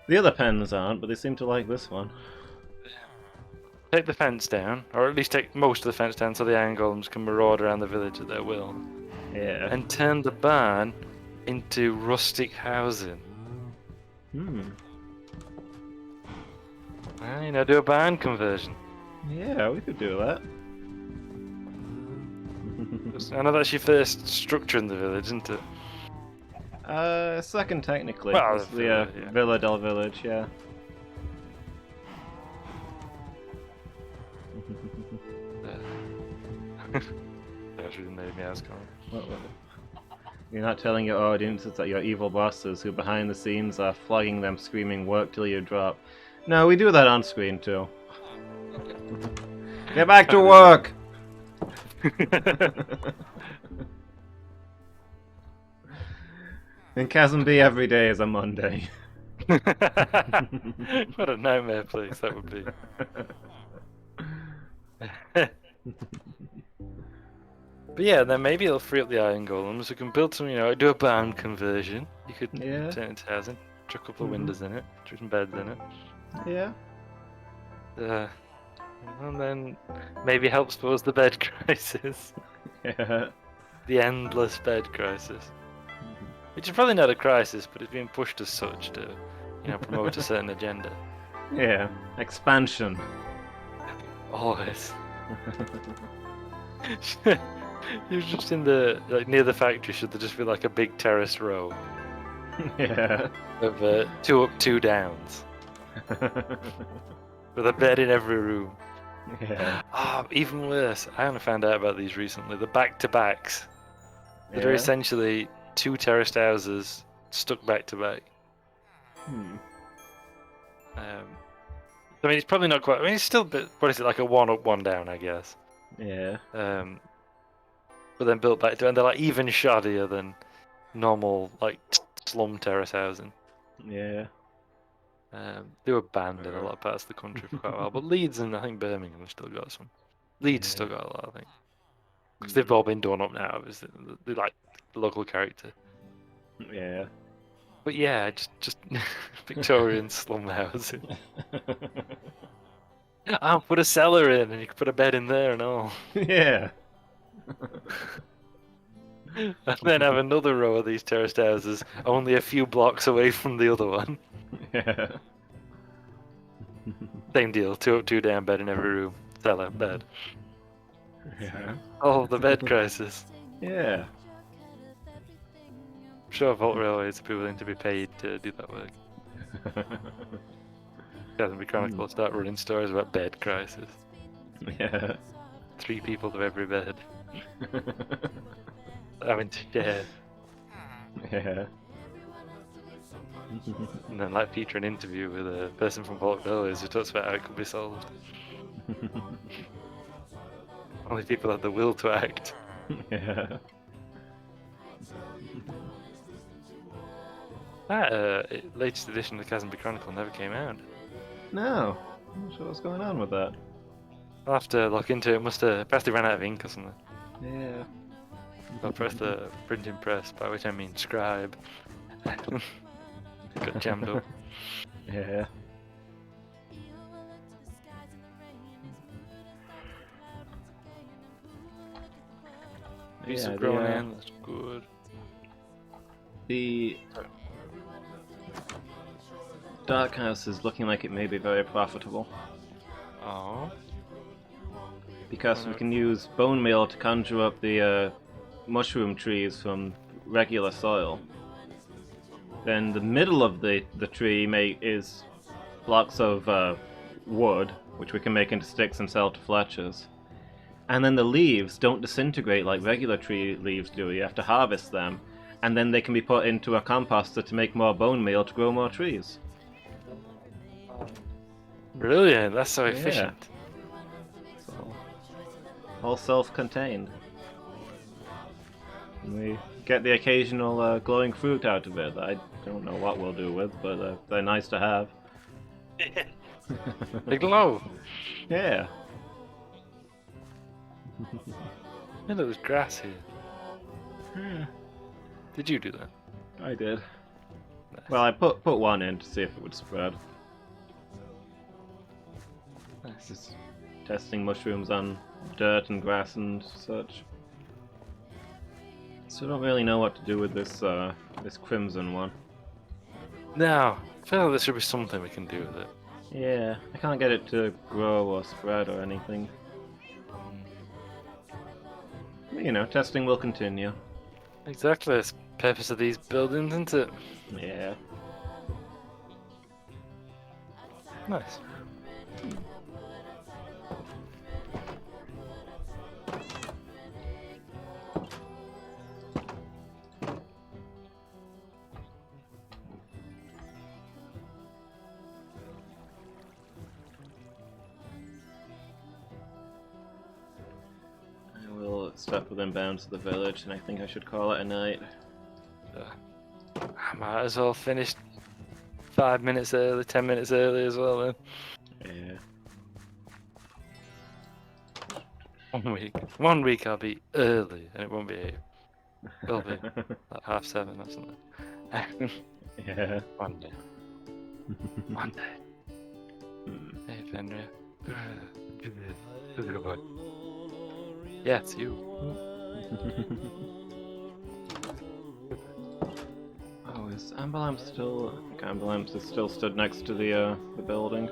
the other pens aren't, but they seem to like this one. Take the fence down, or at least take most of the fence down so the iron golems can maraud around the village at their will. Yeah. And turn the barn into rustic housing. Hmm. Well, do a barn conversion. Yeah, we could do that. I know that's your first structure in the village, isn't it? Second technically. Well, It's the yeah. Villa del Village, yeah. That really made me ask What? You're not telling your audiences that you're evil bosses who behind the scenes are flogging them screaming work till you drop. No, we do that on screen too. Get back to work! In Chasm B every day is a Monday. What a nightmare place that would be. But yeah, then maybe it'll free up the iron golems. We can build some, do a barn conversion. You could Yeah. turn it into housing, chuck a couple of windows in it, chuck some beds in it. Yeah. And then maybe help suppose the bed crisis. Yeah. The endless bed crisis. Which is probably not a crisis, but it's being pushed as such to, promote a certain agenda. Yeah. Expansion. Always. You're just in near the factory. Should there just be like a big terrace row Yeah. of 2 up, 2 downs, with a bed in every room? Yeah. Even worse. I only found out about these recently. The back-to-backs. That are Yeah. essentially 2 terraced houses stuck back to back. Hmm. I mean, it's probably not quite. I mean, it's still, what is it, like a 1 up, 1 down, I guess. Yeah. But then built back to, and they're like even shoddier than, normal like slum terrace housing. Yeah. They were banned in a lot of parts of the country for quite a while, but Leeds and I think Birmingham have still got some. Leeds still got a lot, I think, because they've all been done up now. Obviously, they like the local character. Yeah. But yeah, just Victorian slum housing. I'll put a cellar in, and you can put a bed in there and all. Yeah. And then have another row of these terraced houses, only a few blocks away from the other one. Yeah. Same deal, two up, two down, bed in every room. Cellar, bed. Yeah. Oh, the bed crisis. Yeah. I'm sure Vault Railways would be willing to be paid to do that work. Doesn't be Chronicle start running stories about bed crisis. Yeah. 3 people to every bed. Having to share. Yeah. And then like feature an interview with a person from Vault Railways who talks about how it could be solved. Only people have the will to act. Yeah. That latest edition of the Casby Chronicle never came out. No. I'm not sure what's going on with that. I'll have to look into it. Must have perhaps they ran out of ink or something. Yeah. I'll press the printing press, by which I mean scribe. Got jammed up. Yeah. Piece Yeah, of grown the, in, that's good. The Dark House is looking like it may be very profitable Oh. because we can use bone meal to conjure up the mushroom trees from regular soil. Then the middle of the tree is blocks of wood, which we can make into sticks and sell to fletchers. And then the leaves don't disintegrate like regular tree leaves do. You have to harvest them, and then they can be put into a composter to make more bone meal to grow more trees. Brilliant, that's so Yeah. efficient. So, all self-contained. And we get the occasional glowing fruit out of it that I don't know what we'll do with, but they're nice to have. They glow. Yeah. And there was grass here. Yeah. Did you do that? I did. Nice. Well, I put one in to see if it would spread. Nice. Just testing mushrooms on dirt and grass and such. So I don't really know what to do with this this crimson one. Now, I feel like there should be something we can do with it. Yeah, I can't get it to grow or spread or anything. But, you know, testing will continue. Exactly, that's the purpose of these buildings, isn't it? Yeah. Nice. I will step within bounds of the village, and I think I should call it a night. I might as well finish 5 minutes early, 10 minutes early as well then. Yeah. 1 week. 1 week I'll be early, and it won't be 8. It'll be like 7:30 or something. Yeah. One day. One day. Hey, Fenrir. Good boy. Yeah, it's you. Oh, is Amberlamp still? I think Amberlamp is still stood next to the building.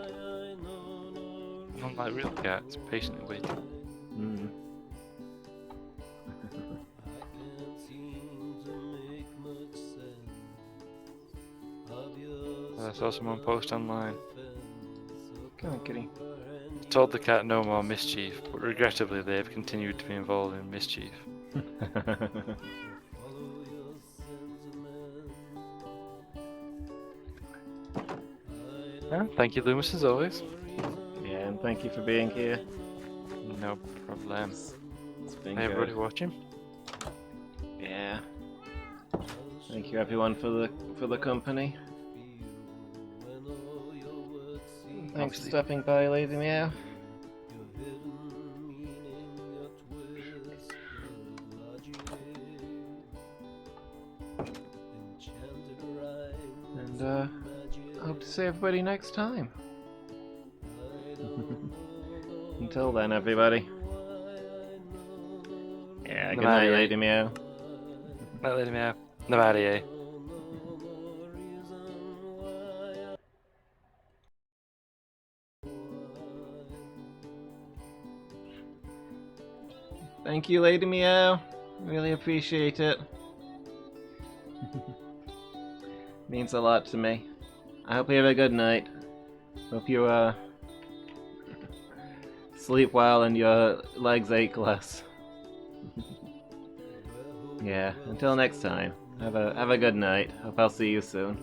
Unlike real cats, patiently waiting. Hmm. I saw someone post online. Come on, kitty. Told the cat no more mischief, but regrettably they have continued to be involved in mischief. Thank you, Loomis, as always. Yeah, and thank you for being here. No problem. It's been Hey, good. everybody watching? Yeah. Thank you everyone for the company. Thanks for stopping by, Lady Meow. And hope to see everybody next time. Until then, everybody. Yeah, good night, Lady Meow. Night, Lady Meow. Nobody. Thank you, Lady Meow. Really appreciate it. Means a lot to me. I hope you have a good night. Hope you sleep well and your legs ache less. Yeah, until next time. Have a good night. Hope I'll see you soon.